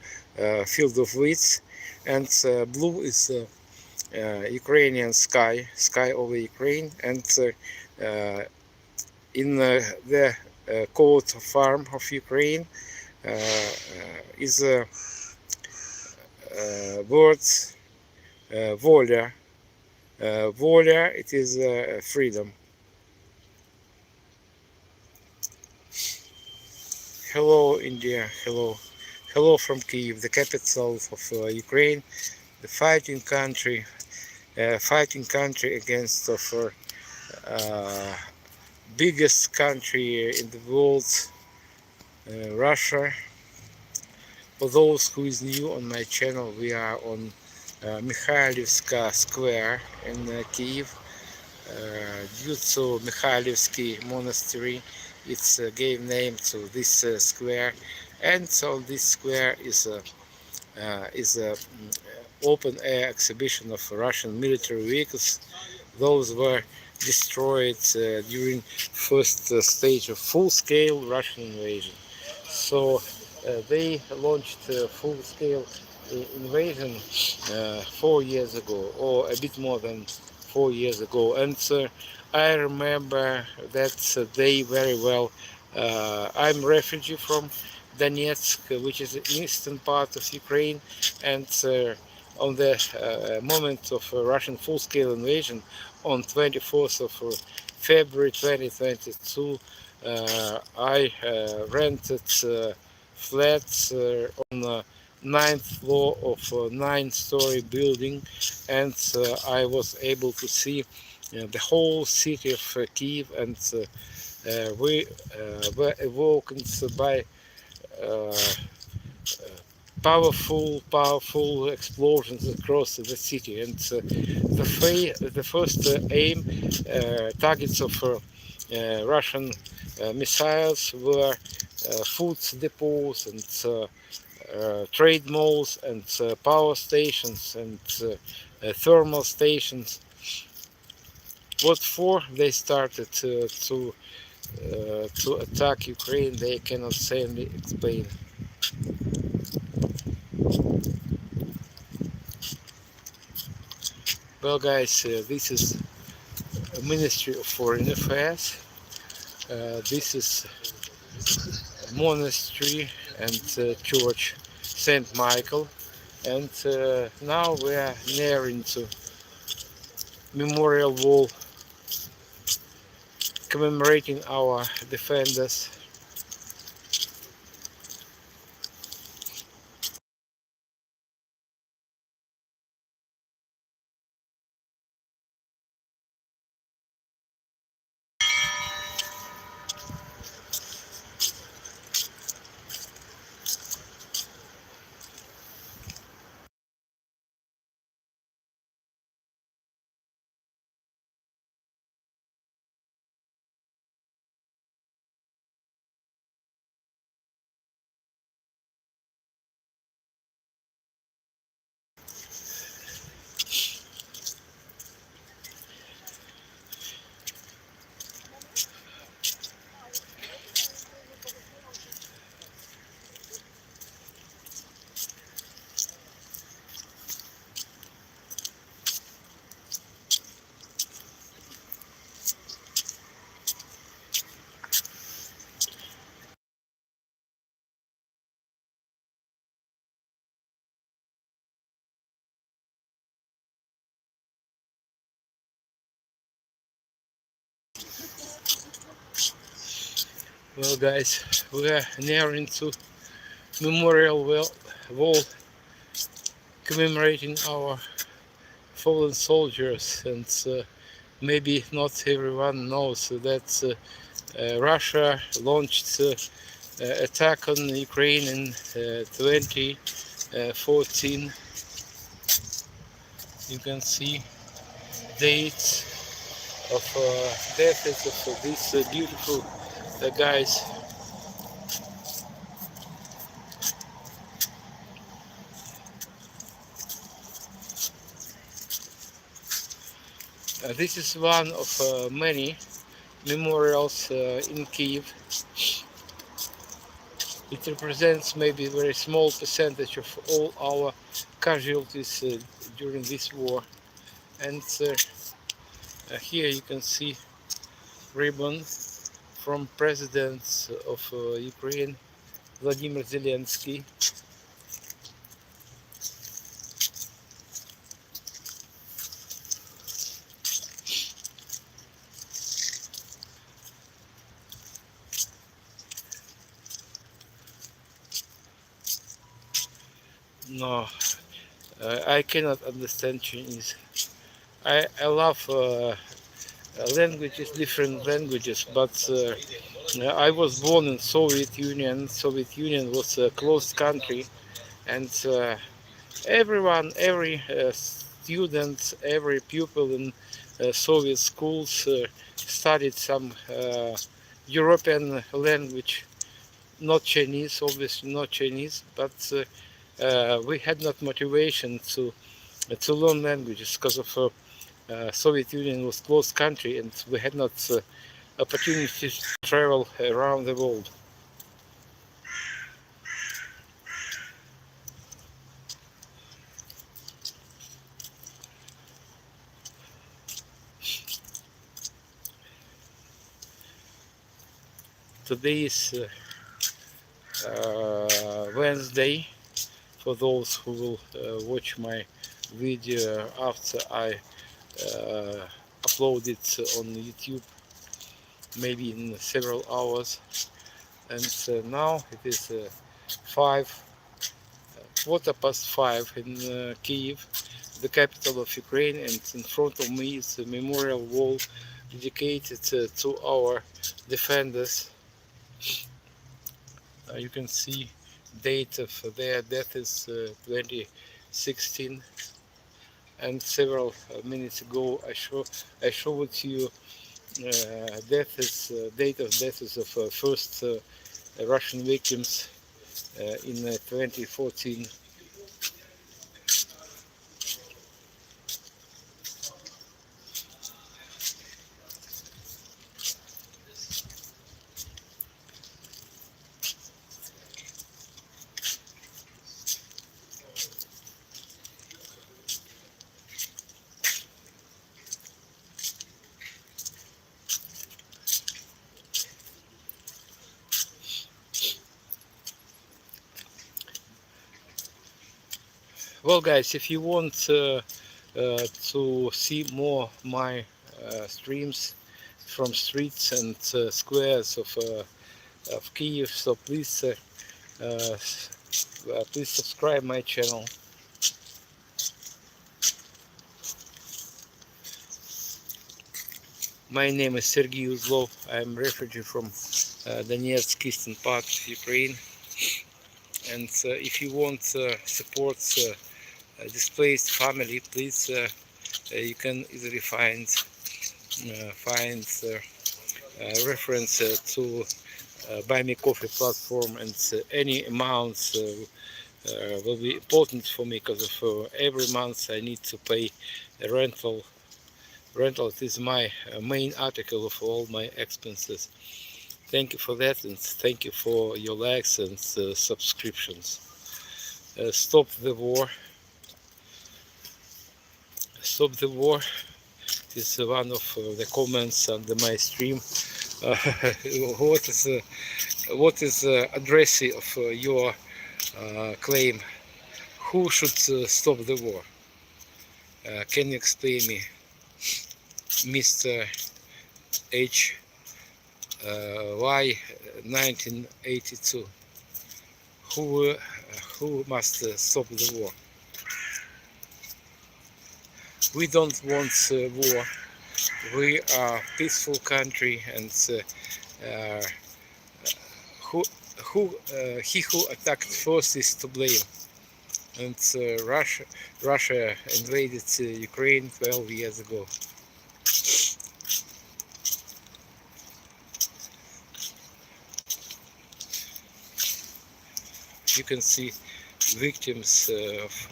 field of wheat, and blue is Ukrainian sky over Ukraine, and in the coat farm of Ukraine is words voля. Voля, it is freedom. Hello India, hello from Kyiv, the capital of Ukraine, the fighting country, fighting country against of biggest country in the world, Russia. For those who is new on my channel, we are on Mikhailivska Square in Kyiv. Due to Mikhailivsky Monastery, it's gave name to this square, and so this square is a open air exhibition of Russian military vehicles. Those were destroyed during first stage of full-scale Russian invasion. So they launched full-scale invasion 4 years ago, or a bit more than 4 years ago, and I remember that day very well. I'm refugee from Donetsk, which is the eastern part of Ukraine, and on the moment of Russian full-scale invasion on 24th of February 2022, I rented flats on the ninth floor of a nine-story building, and I was able to see the whole city of Kyiv, and we were awoken by uh, powerful explosions across the city, and the first aim targets of Russian missiles were food depots and trade malls and power stations and thermal stations. What for they started to attack Ukraine, they cannot sanely explain. Well, guys, this is a Ministry of Foreign Affairs. This is a monastery and church Saint Michael, and now we are nearing to memorial wall commemorating our defenders. Well, guys, we are nearing to memorial wall commemorating our fallen soldiers, and maybe not everyone knows that Russia launched attack on Ukraine in 2014. You can see dates of deaths of these beautiful guys. This is one of many memorials in Kyiv. It represents maybe a very small percentage of all our casualties during this war. And here you can see ribbon from President of Ukraine, Vladimir Zelensky. No, I cannot understand Chinese. I love languages, different languages, but I was born in Soviet Union. Soviet Union was a closed country, and every student, every pupil in Soviet schools studied some European language, not Chinese, obviously not Chinese, but we had not motivation to learn languages because of Soviet Union was closed country, and we had not opportunities to travel around the world. Today is Wednesday. For those who will watch my video after I upload it on YouTube, maybe in several hours. And now it is 5 quarter past 5 in Kyiv, the capital of Ukraine, and in front of me is a memorial wall dedicated to our defenders. You can see date of their death is 2016, and several minutes ago I showed you date of death is of first Russian victims in 2014. Well, guys, if you want to see more my streams from streets and squares of Kyiv, so please subscribe my channel. My name is Sergey Uzlov. I'm refugee from Donetsk, eastern part of Ukraine. And if you want support displaced family, please you can easily find reference to Buy Me Coffee platform, and any amounts will be important for me, because of every month I need to pay a rental. It is my main article of all my expenses. Thank you for that, and thank you for your likes and subscriptions. Stop the war. Stop the war is one of the comments under my stream. What is addressee of your claim? Who should stop the war? Can you explain me, Mr. H. Y 1982? Who must stop the war? We don't want war. We are a peaceful country, and uh, who he who attacked first is to blame. And Russia invaded Ukraine 12 years ago. You can see victims of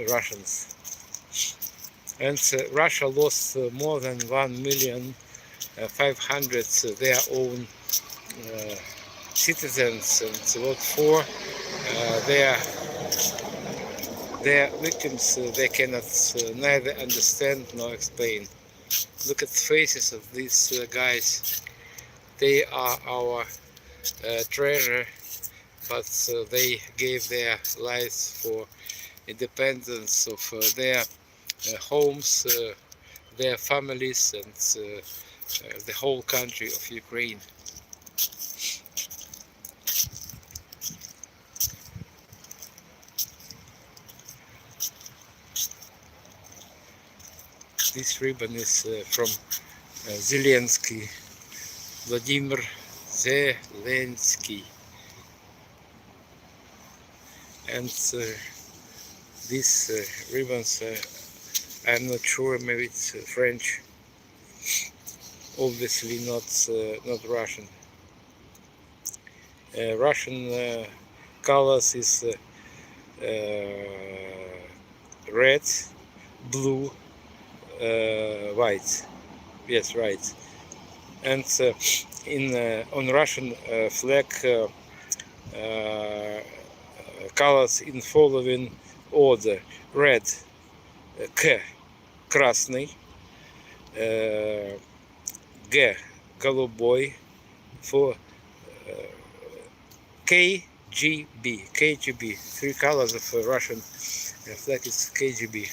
Russians. And Russia lost more than 1,500,000 their own citizens, and what for? Their victims they cannot neither understand nor explain. Look at the faces of these guys. They are our treasure, but they gave their lives for independence of their homes, their families, and the whole country of Ukraine. This ribbon is from Zelensky, Vladimir Zelensky, and these ribbons, I'm not sure, maybe it's French, obviously not Russian. Russian colors is red, blue, white. Yes, right. And on Russian flag, colors in following order: red, К, красный, Г, голубой, for KGB. KGB. Three colors of Russian flag is KGB.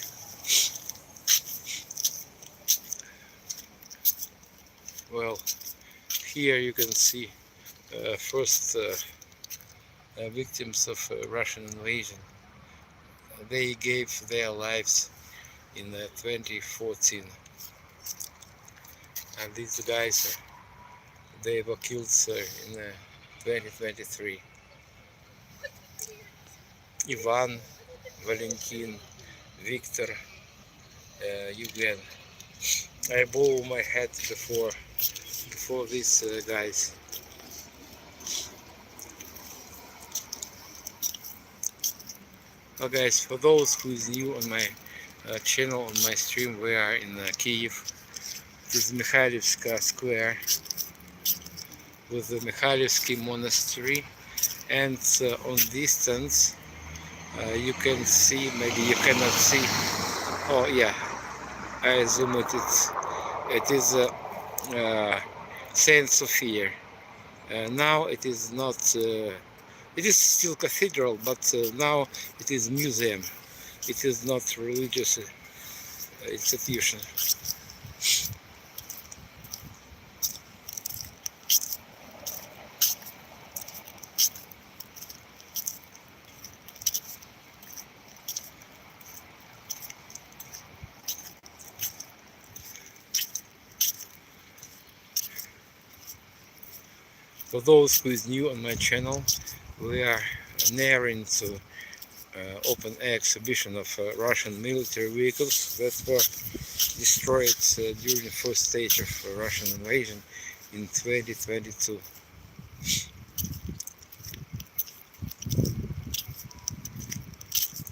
Well, here you can see first victims of Russian invasion. They gave their lives in 2014, and these guys they were killed in 2023. Ivan, Valentin, Victor, Eugen. I bow my head before these guys. Well, guys, for those who is new on my channel, on my stream, we are in Kyiv. This is Mikhailivska Square with the Mikhailivsky Monastery, and on distance you can see, maybe you cannot see, oh yeah, I zoom it, it is Saint Sophia. Now it is not, it is still cathedral, but now it is museum. It is not religious institution. For those who is new on my channel, we are nearing to open air exhibition of Russian military vehicles that were destroyed during the first stage of Russian invasion in 2022.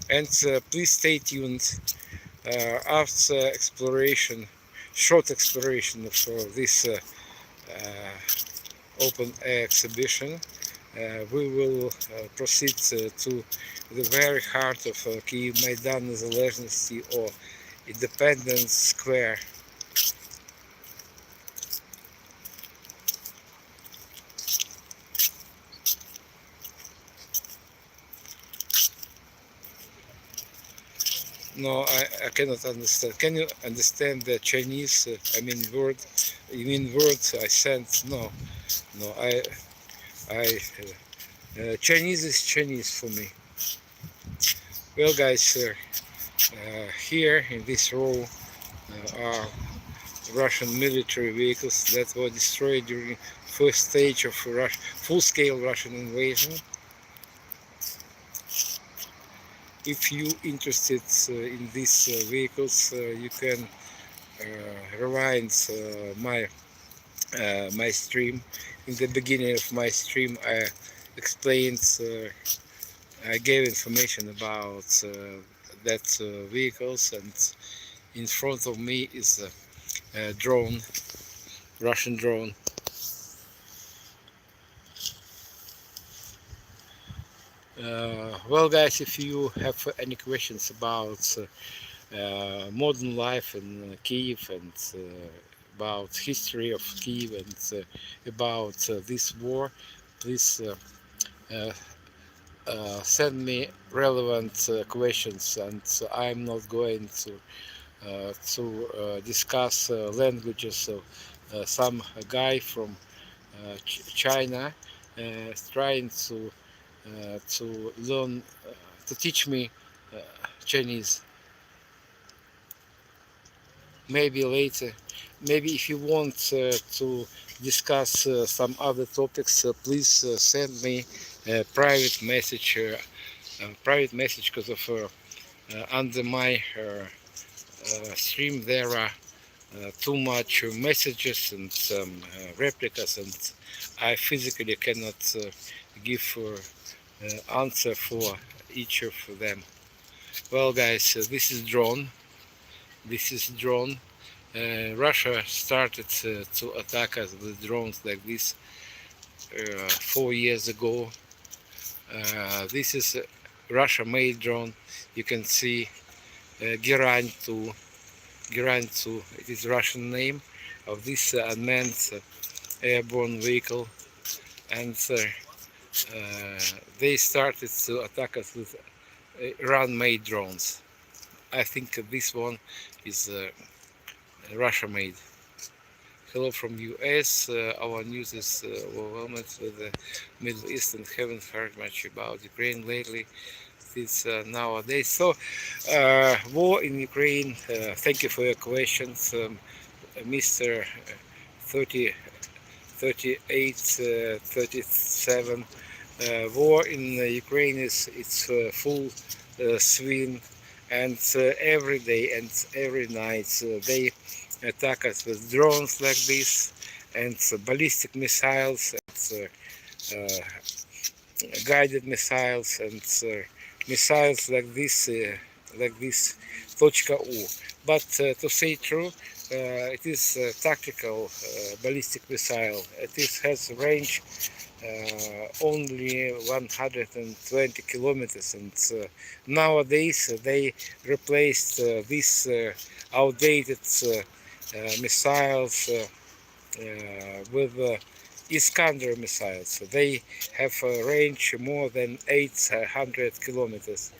And please stay tuned after exploration, short exploration of this open air exhibition. We will proceed to the very heart of Kyiv, Maidan Незалежності or Independence Square. No, I cannot understand. Can you understand the Chinese? I mean word. You mean words I sent? No, no. Chinese is Chinese for me. Well, guys, here in this row are Russian military vehicles that were destroyed during first stage of full-scale Russian invasion. If you interested in these vehicles, you can rewind my stream. In the beginning of my stream, I explained, I gave information about that vehicles, and in front of me is a drone, Russian drone. Well, guys, if you have any questions about modern life in Kyiv and about history of Kyiv and about this war, please send me relevant questions, and I'm not going to discuss languages of some guy from China trying to learn, to teach me Chinese. maybe later. Maybe if you want to discuss some other topics, please send me a private message, because of under my stream there are too much messages and some replicas, and I physically cannot give answer for each of them. Well, guys, this is drone. This is drone. Russia started to attack us with drones like this 4 years ago. This is a Russia-made drone. You can see Giran 2. Giran 2. It is Russian name of this unmanned airborne vehicle, and they started to attack us with Iran-made drones. I think this one is Russia-made. Hello from US. Our news is overwhelmed with the Middle East and haven't heard much about Ukraine lately. This nowadays. So, war in Ukraine. Thank you for your questions, Mr. 30, 38, 37. War in Ukraine is it's full swing, and every day and every night they attack us with drones like this, and ballistic missiles, and guided missiles, and missiles like this, .U. But to say true, it is a tactical ballistic missile. Has range only 120 kilometers, and nowadays they replaced these outdated missiles with Iskander missiles. They have a range more than 800 kilometers.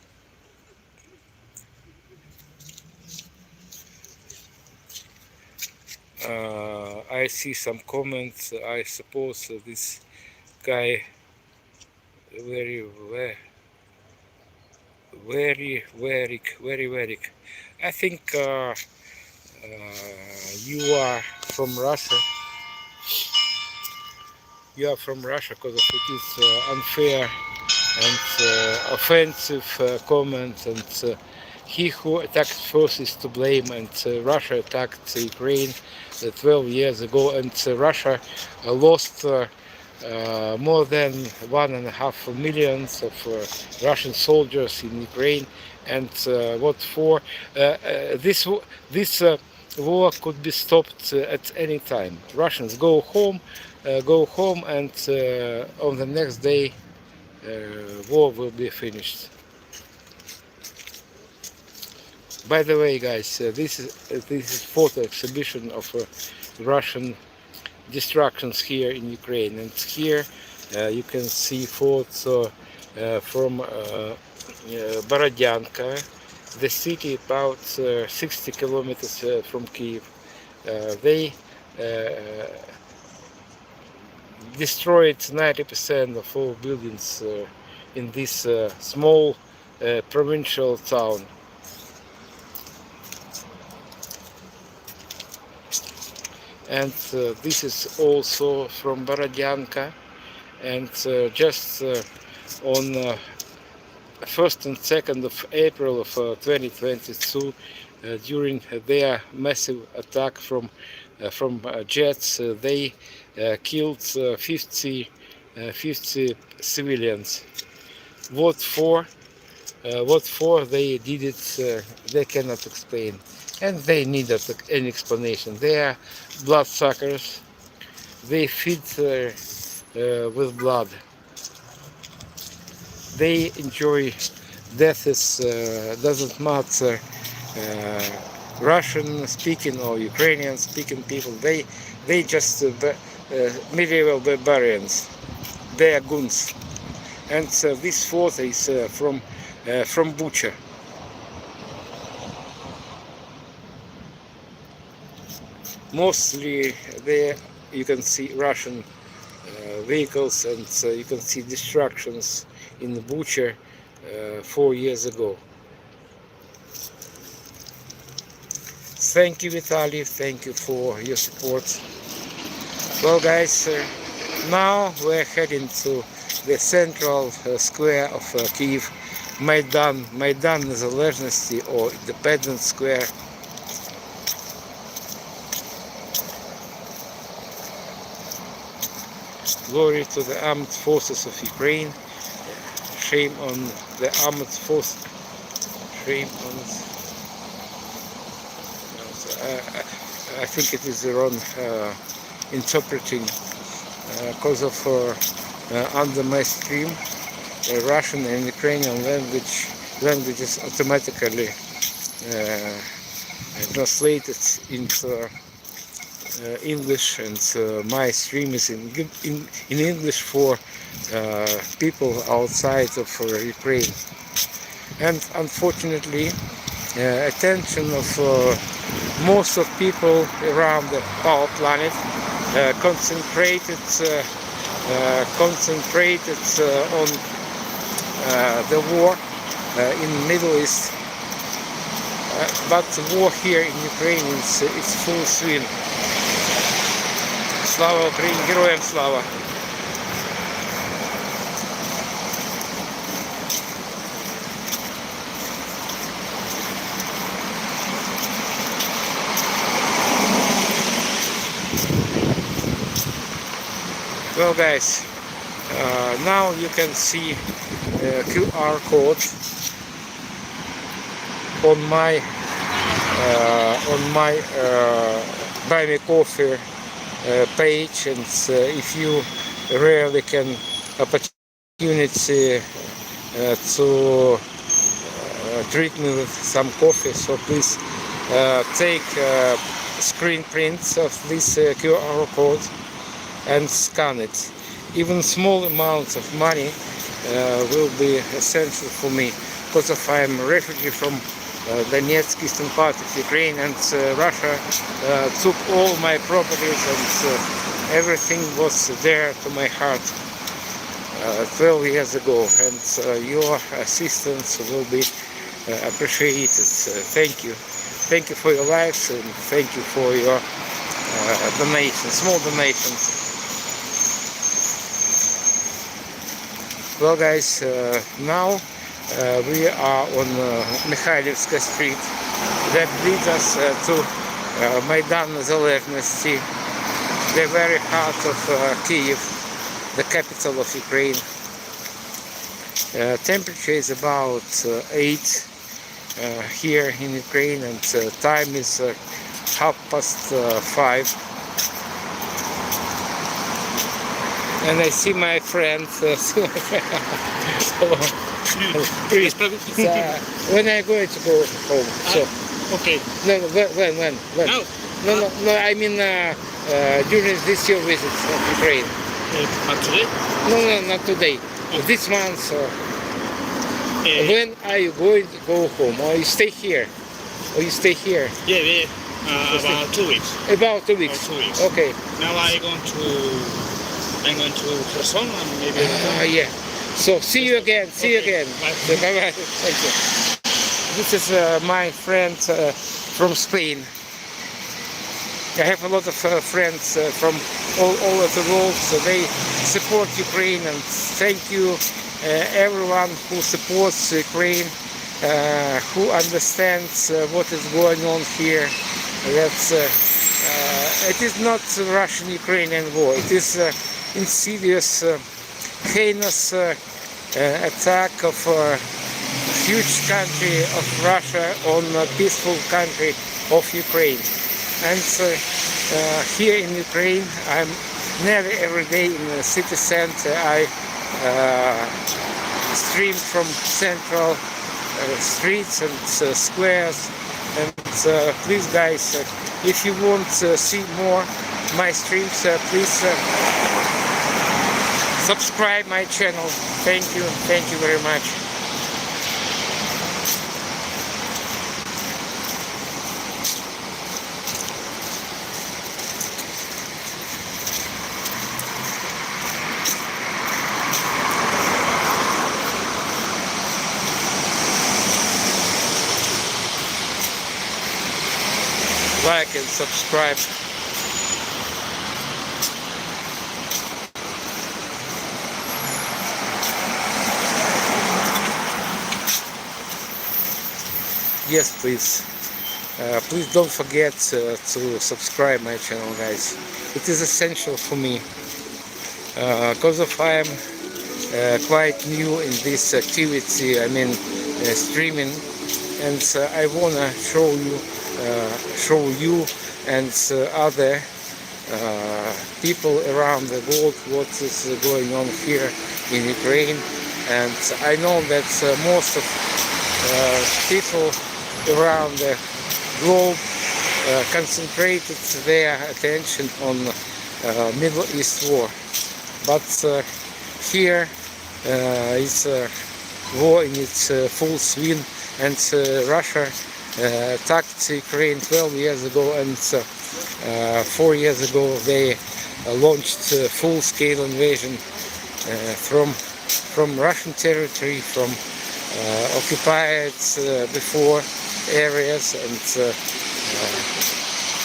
I see some comments. I suppose this guy very I think you are from Russia. You are from Russia, because it is unfair and offensive comments, and he who attacked first is to blame, and Russia attacked Ukraine 12 years ago, and Russia lost more than 1.5 million of Russian soldiers in Ukraine, and what for? This war could be stopped at any time. Russians go home, and on the next day war will be finished. By the way, guys, this is photo exhibition of Russian destructions here in Ukraine, and here you can see photos from Borodyanka, the city about 60 kilometers from Kyiv. They destroyed 90% of all buildings in this small provincial town. And this is also from Borodyanka, and just on 1st and 2nd of April of 2022, during their massive attack from jets, they killed 50 civilians. What for? They did it? They cannot explain, and they needed an explanation. They are bloodsuckers. They feed with blood. They enjoy death. Doesn't matter Russian speaking or Ukrainian speaking people. They just medieval barbarians. They are goons. And this photo is from Bucha. Mostly there you can see Russian vehicles, and you can see destructions in Bucha 4 years ago. Thank you, Vitaly. Thank you for your support. Well, guys, now we're heading to the central square of Kyiv, Maidan Незалежності or Independence Square. Glory to the armed forces of Ukraine. Shame on the armed forces. Shame on. I think it is wrong interpreting because of under my stream Russian and Ukrainian languages automatically translated into English, and my stream is in English for people outside of Ukraine. And unfortunately, attention of most of people around the whole planet concentrated on the war in the Middle East. But the war here in Ukraine is full swing. Слава Україні, героям слава! Well, guys, now you can see QR code on my Buy Me Coffee page, and if you rarely can opportunity to treat me with some coffee, so please take screen prints of this QR code and scan it. Even small amounts of money will be essential for me, because if I am a refugee from Donetsk, eastern part of Ukraine, and Russia took all my properties, and everything was there to my heart 12 years ago, and your assistance will be appreciated. Thank you. Thank you for your likes, and thank you for your donations, small donations. Well, guys, now we are on Mikhailivska Street. That leads us to Maidan Незалежності, the very heart of Kyiv, the capital of Ukraine. Temperature is about 8 here in Ukraine, and time is 5:30. And I see my friend. When are you going to go home? So. Okay. No, when? Now? No, I mean during this your visit of Ukraine. Not today? No, not today. This month. When are you going to go home? Or you stay here? Yeah. About 2 weeks. About 2 weeks. About 2 weeks. Okay. Now I'm going to Kherson and maybe. Yeah. So see you again. Bye. Bye. Thank you. This is my friend from Spain. I have a lot of friends from all over the world, so they support Ukraine, and thank you everyone who supports Ukraine, who understands what is going on here. That's it is not a Russian-Ukrainian war. It is insidious, heinous attack of a huge country of Russia on a peaceful country of Ukraine. And here in Ukraine, I'm nearly every day in the city center. I stream from central streets and squares. And please, guys, if you want to see more my streams, please subscribe my channel. Thank you very much. like and subscribe. Yes, please. Please don't forget to subscribe my channel, guys. It is essential for me because of I am quite new in this activity. I mean streaming, and I wanna show you and other people around the world what is going on here in Ukraine. And I know that most of people around the globe concentrated their attention on Middle East war, but here is a war in its full swing, and Russia attacked Ukraine 12 years ago, and 4 years ago they launched a full-scale invasion from Russian territory, from occupied before areas,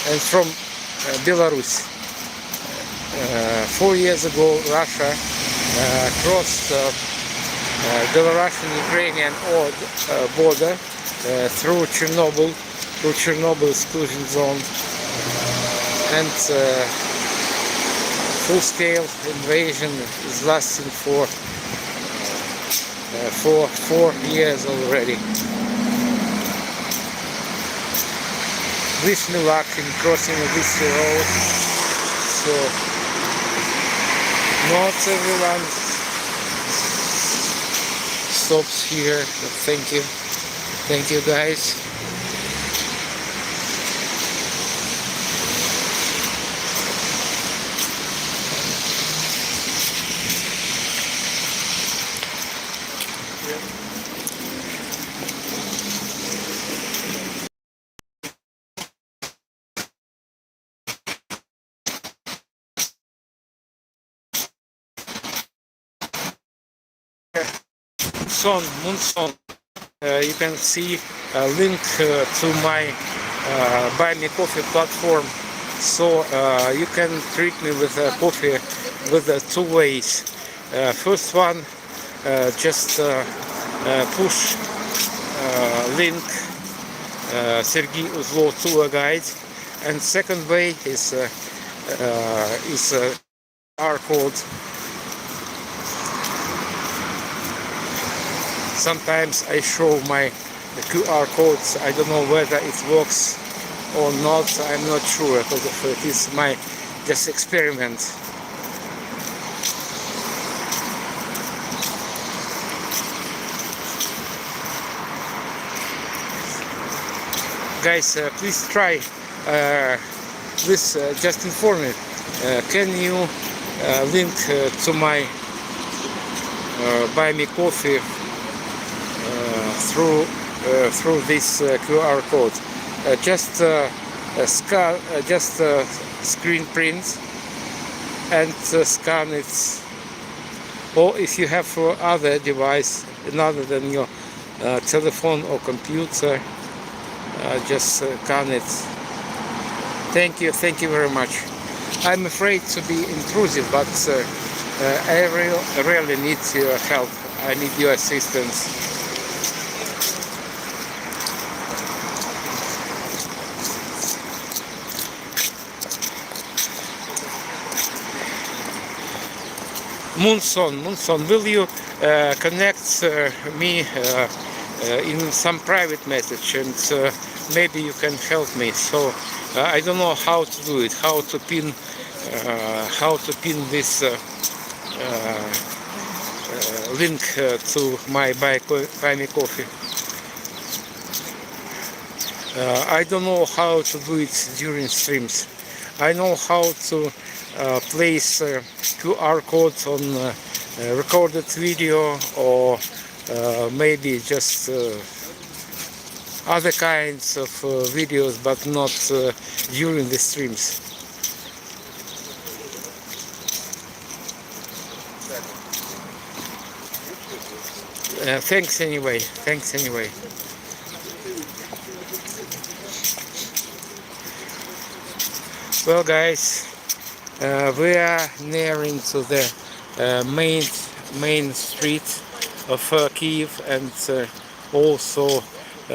and from Belarus. 4 years ago Russia crossed Belarusian-Ukrainian border through Chernobyl exclusion zone, and full-scale invasion is lasting for 4 years already. Wish me luck in crossing this road. So not everyone stops here, but thank you guys. Moonson, you can see a link to my Buy Me Coffee platform, so you can treat me with coffee with 2 ways. First one, just push link Sergey Uzlov tour guide, and second way is QR code. Sometimes I show my QR codes. I don't know whether it works or not. I'm not sure, because it is my just experiment. Guys, please try this. Just inform me. Can you link to my Buy Me Coffee through this QR code? Just scan, screen print and scan it. Or if you have other device other than your telephone or computer, just scan it. Thank you very much. I'm afraid to be intrusive, but I really need your help. I need your assistance. Moonson, will you connect me in some private message, and maybe you can help me? So I don't know how to do it, how to pin this link to my Buy Me Coffee. I don't know how to do it during streams. I know how to place QR codes on recorded video, or maybe just other kinds of videos, but not during the streams. Thanks anyway. Well, guys, we are nearing to the main street of Kyiv, and also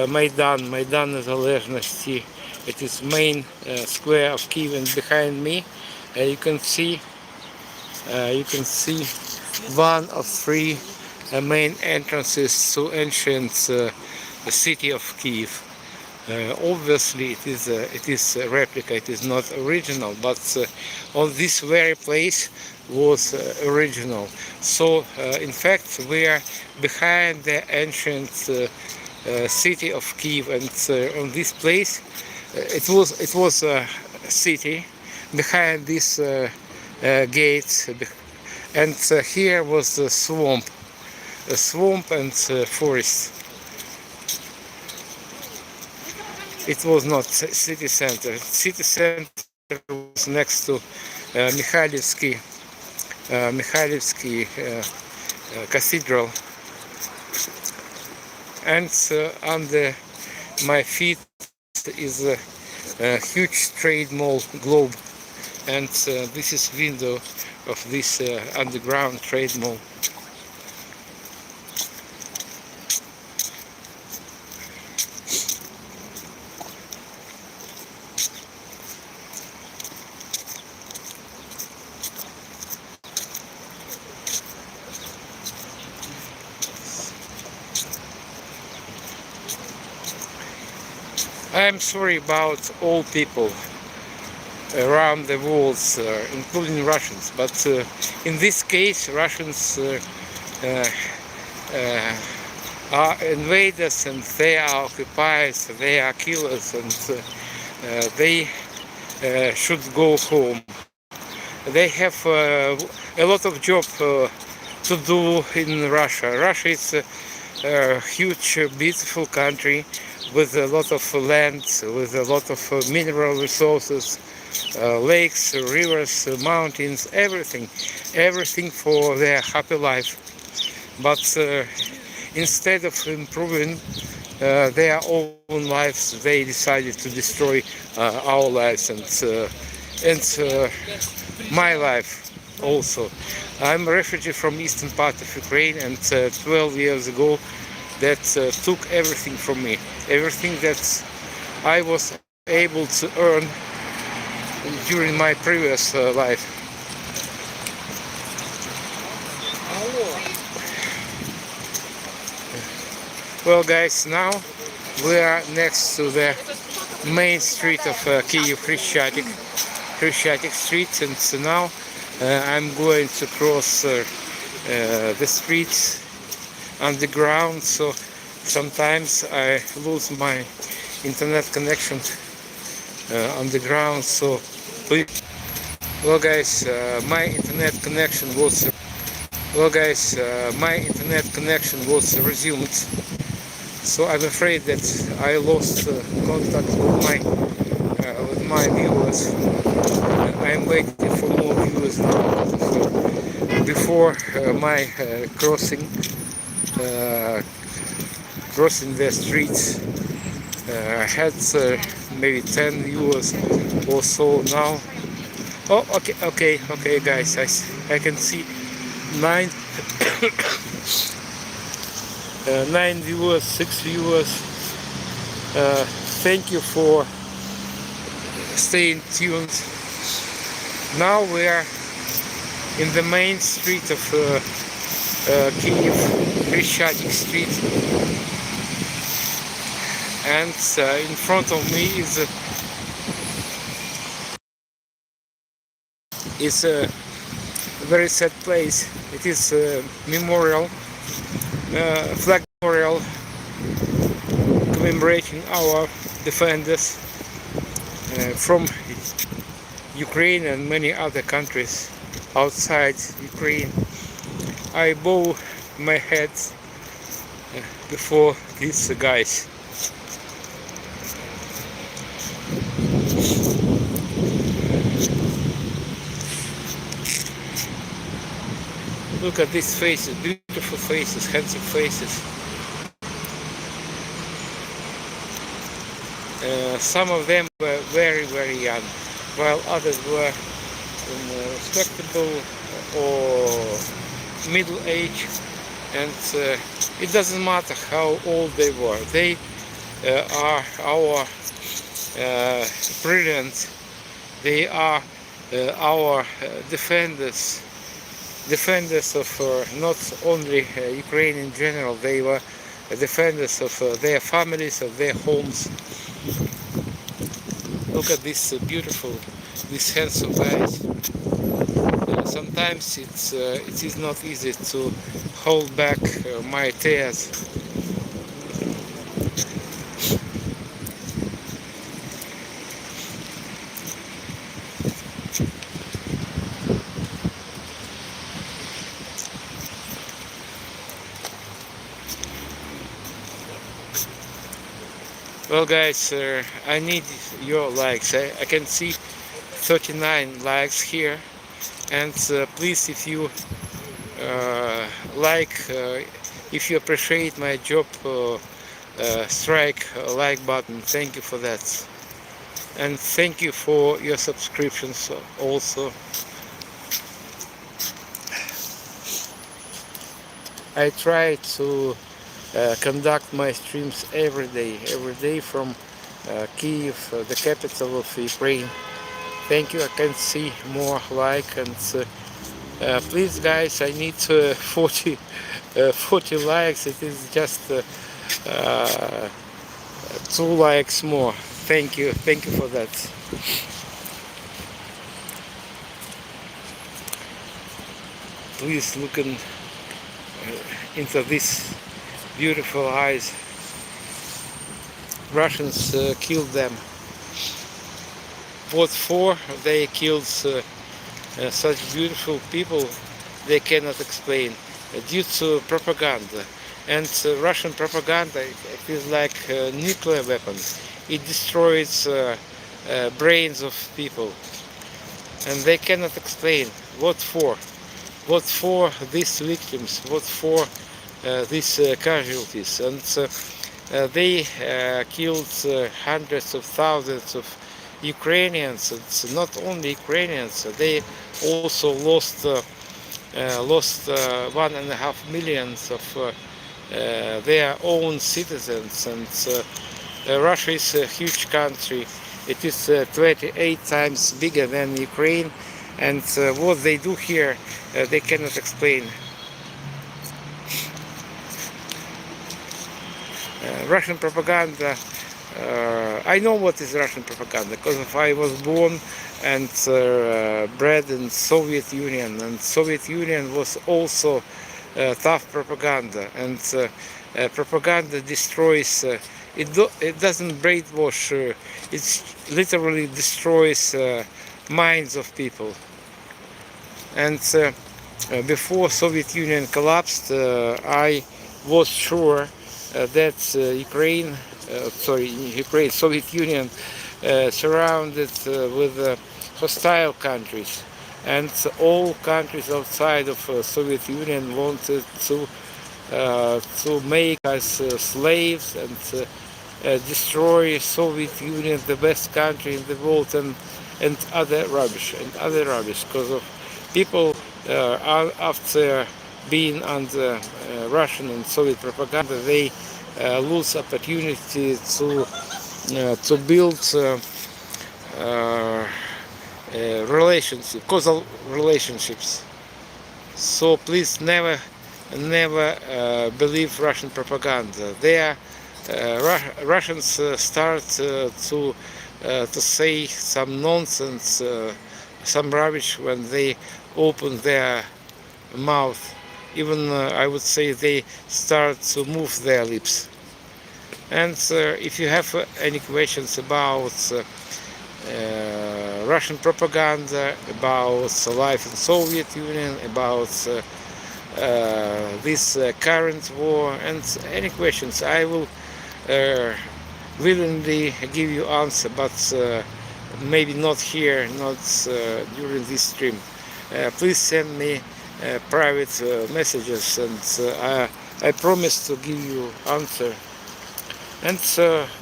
Maidan Незалежності. It is main square of Kyiv, and behind me you can see one of three main entrances to ancient the city of Kyiv. Obviously, it is a replica. It is not original, but on this very place was original. So, in fact, we are behind the ancient city of Kyiv, and on this place, it was a city behind this gate, and here was a swamp and forest. It was not city center. City center was next to Mikhailivsky Cathedral, and under my feet is a huge trade mall globe, and this is window of this underground trade mall. I'm sorry about all people around the world, including Russians, but in this case Russians are invaders, and they are occupiers, they are killers, and they should go home. They have a lot of job to do in Russia. Russia is a huge, beautiful country with a lot of land, with a lot of mineral resources, lakes, rivers, mountains, everything for their happy life. But instead of improving their own lives, they decided to destroy our lives and my life also. I'm a refugee from eastern part of Ukraine, and 12 years ago that took everything from me, everything that I was able to earn during my previous life. Well, guys, now we are next to the main street of Kyiv, Хрещатик street, and so now I'm going to cross the streets underground, so sometimes I lose my internet connection underground, so please. Well, guys, my internet connection was resumed, so I'm afraid that I lost contact with my viewers. I'm waiting for more viewers now. So before my crossing the streets, I had maybe 10 viewers or so now. Oh, okay, guys, I can see 9 9 viewers, 6 viewers. Thank you for staying tuned. Now we are in the main street of Kyiv, Хрещатик street, and in front of me is a very sad place. It is a memorial, flag memorial commemorating our defenders from Ukraine and many other countries outside Ukraine. I bow my head before these guys. Look at these faces, beautiful faces, handsome faces. Some of them were very, very young. while others were in respectable or middle age, and it doesn't matter how old they were. They are our brilliant. They are our defenders of not only Ukraine in general. They were defenders of their families, of their homes. Look at this beautiful, these handsome guys. Sometimes it is not easy to hold back my tears. Well guys, I need your likes. I can see 39 likes here, and please, if you if you appreciate my job, strike a like button. Thank you for that, and thank you for your subscriptions also. I try to conduct my streams every day from Kyiv, the capital of Ukraine. Thank you. I can see more like, and please guys, I need 40 likes. It is just 2 likes more. Thank you for that. Please look into this beautiful eyes. Russians killed them. What for? They killed such beautiful people they cannot explain due to propaganda. And Russian propaganda, it is like a nuclear weapon. It destroys brains of people, and they cannot explain what for. What for these victims? What for these casualties? And they killed hundreds of thousands of Ukrainians. It's not only Ukrainians. They also lost 1.5 million of their own citizens. And Russia is a huge country. It is 28 times bigger than Ukraine. And what they do here, they cannot explain. Russian propaganda, I know what is Russian propaganda, because I was born and bred in Soviet Union, and Soviet Union was also tough propaganda, and propaganda destroys, it doesn't brainwash, it literally destroys minds of people. And before Soviet Union collapsed, I was sure that Soviet Union surrounded with hostile countries, and all countries outside of Soviet Union wanted to make us slaves and destroy Soviet Union, the best country in the world, and other rubbish, because of people after being under Russian and Soviet propaganda, they lose opportunity to build causal relationships. So please never believe Russian propaganda. Russians start to say some nonsense, some rubbish when they open their mouth. Even I would say they start to move their lips. And if you have any questions about Russian propaganda, about life in Soviet Union, about this current war, and any questions, I will willingly give you answer, but maybe not here, not during this stream. Please send me private messages, and I promise to give you answer. And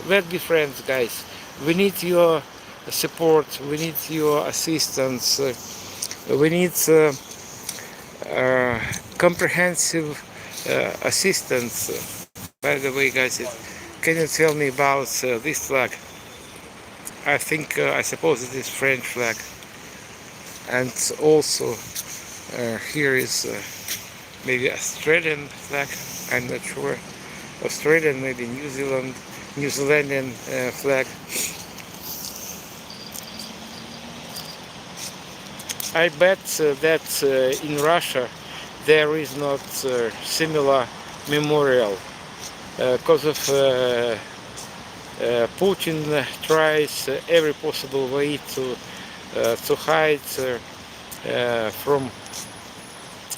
let's be friends, guys. We need your support, we need your assistance, we need comprehensive assistance. By the way, guys, can you tell me about this flag? I think, I suppose it is French flag. And also here is maybe Australian flag, I'm not sure. Australian, maybe New Zealandian flag. I bet that in Russia there is not similar memorial because of Putin tries every possible way to hide from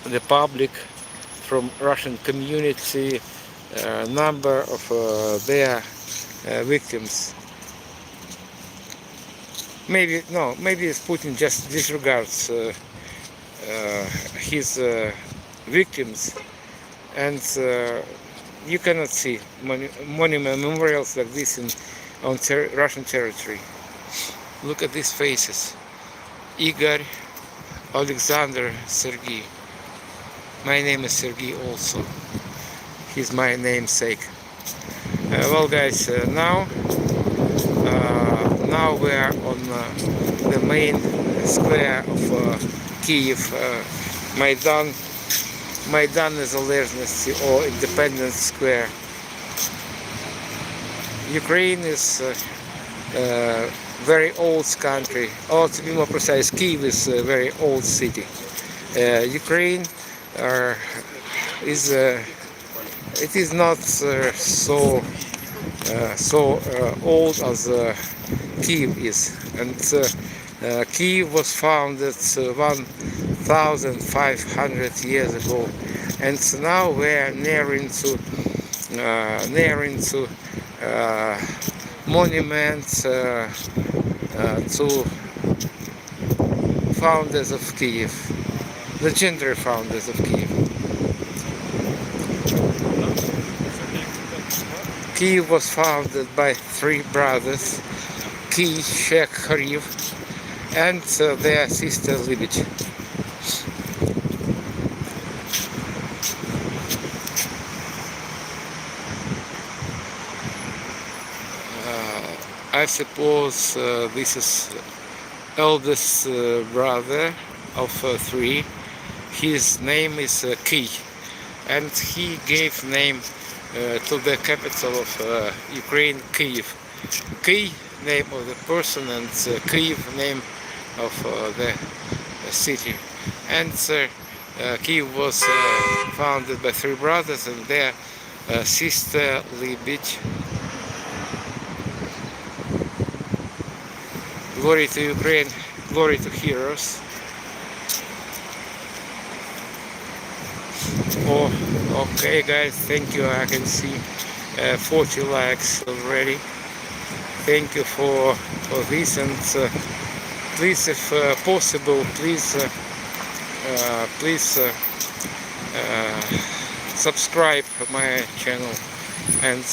the public, from Russian community, number of their victims. Maybe Putin just disregards his victims, and you cannot see monument memorials like this on Russian territory. Look at these faces: Igor, Alexander, Sergei. My name is Sergei also. He's my namesake. Well, guys, now we are on the main square of Kyiv, Maidan Незалежності or Independence Square. Ukraine is a very old country, or to be more precise, Kyiv is a very old city. Ukraine it is not so old as Kyiv is, and Kyiv was founded 1,500 years ago, and so now we're nearing to monuments to founders of Kyiv, legendary founders of Kyiv. Kyiv was founded by three brothers, Kyiv, and their sister Libich. I suppose this is eldest brother of three. His name is Kyi, and he gave name to the capital of Ukraine, Kyiv. Kyi, name of the person, and Kyiv, name of the city. And Kyiv was founded by three brothers and their sister Libich. Glory to Ukraine, glory to heroes. Oh, okay guys, thank you. I can see 40 likes already. Thank you for this, and please, if possible, please subscribe my channel, and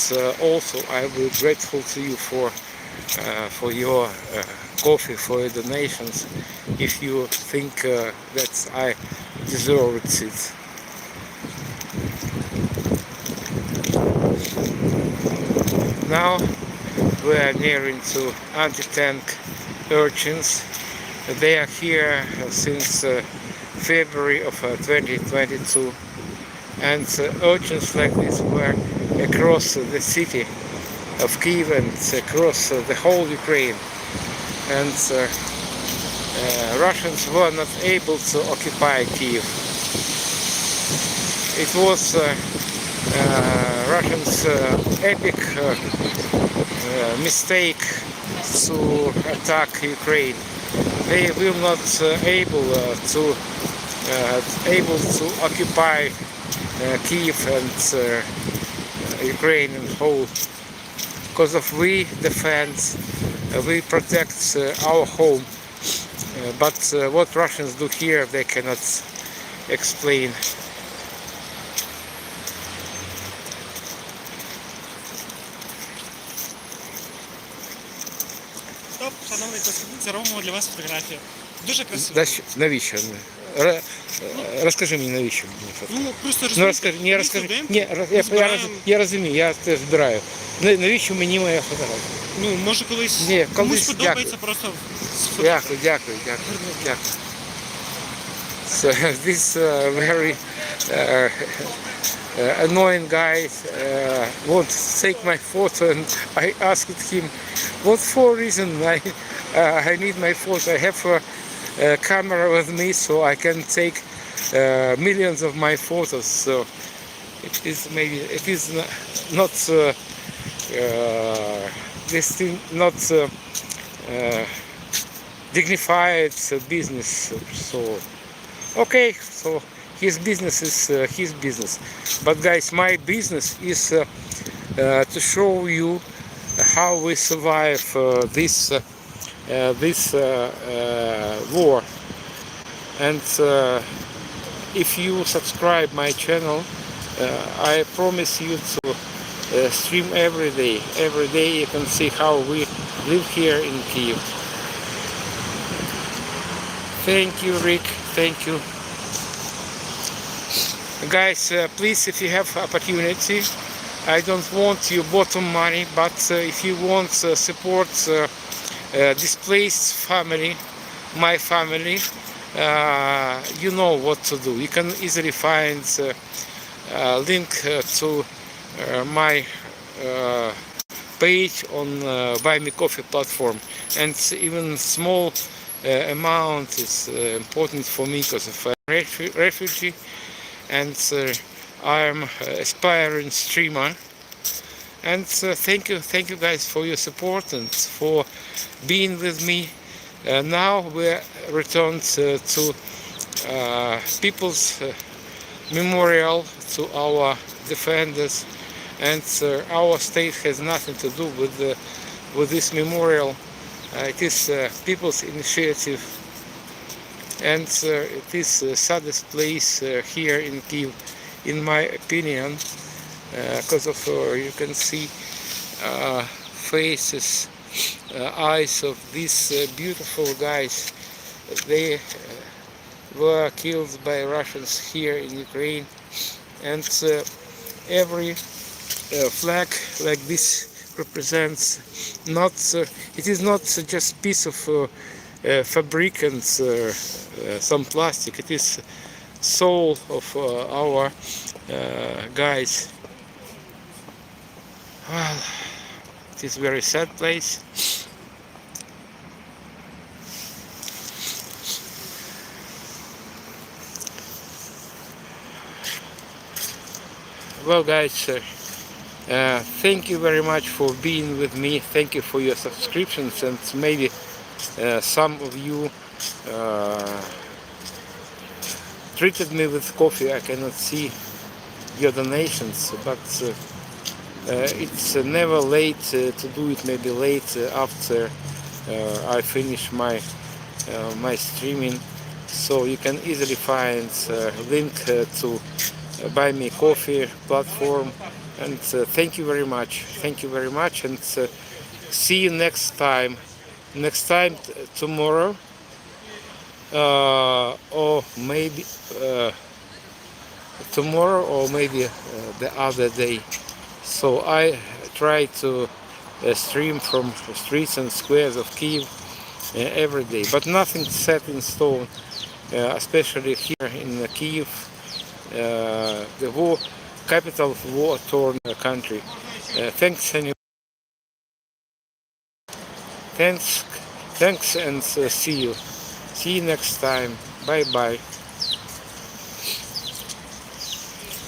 also I will be grateful to you for your coffee, for your donations, if you think that I deserve it. Now we are nearing to anti-tank urchins. They are here since February of 2022, and urchins like this were across the city of Kyiv and across the whole Ukraine, and Russians were not able to occupy Kyiv. It was Russians' epic mistake to attack Ukraine. They will not able to occupy Kyiv and Ukraine in whole, because of we defend, we protect our home. But what Russians do here, they cannot explain. Стоп, шановний кореспондент, зробимо для вас фотографію. Дуже красиво. Навіщо? Розкажи мені, навіщо мені фотографію? Ну, просто Ну розумієте, розкажи, ми студенти, я збираємо. розумію, я це збираю. Навіщо мені моя фотографія? Ну, може колись Ні, комусь колись, подобається просто Дякую. So this very annoying guy want to take my photo, and I asked him what for reason I need my photo. I have a camera with me, so I can take millions of my photos. So it is not this thing not dignified business. So okay, so his business is his business. But guys, my business is to show you how we survive this war. And if you subscribe my channel, I promise you to stream every day. Every day you can see how we live here in Kyiv. Thank you, Rick. Thank you. Guys, please, if you have opportunity, I don't want your bottom money, but if you want support displaced family, my family, you know what to do. You can easily find link to my page on Buy Me Coffee platform, and even small amount is important for me because of refugee, and I'm aspiring streamer. And thank you guys for your support and for being with me. Now we return to People's Memorial, to our defenders, and our state has nothing to do with this memorial. It is people's initiative, and it is the saddest place here in Kyiv, in my opinion, because of you can see faces, eyes of these beautiful guys. They were killed by Russians here in Ukraine, and every flag like this represents not it is not just piece of fabric and some plastic. It is soul of our guys. Well, it is very sad place. Well, guys, thank you very much for being with me. Thank you for your subscriptions, and maybe some of you treated me with coffee. I cannot see your donations, but it's never late to do it. Maybe late after I finish my streaming, so you can easily find link to Buy Me Coffee platform. And thank you very much. Thank you very much, and see you next time. Next time tomorrow, or maybe tomorrow, or maybe the other day. So I try to stream from streets and squares of Kyiv every day, but nothing set in stone, especially here in Kyiv, the capital of war-torn country. Thanks, and see you. See you next time. Bye bye.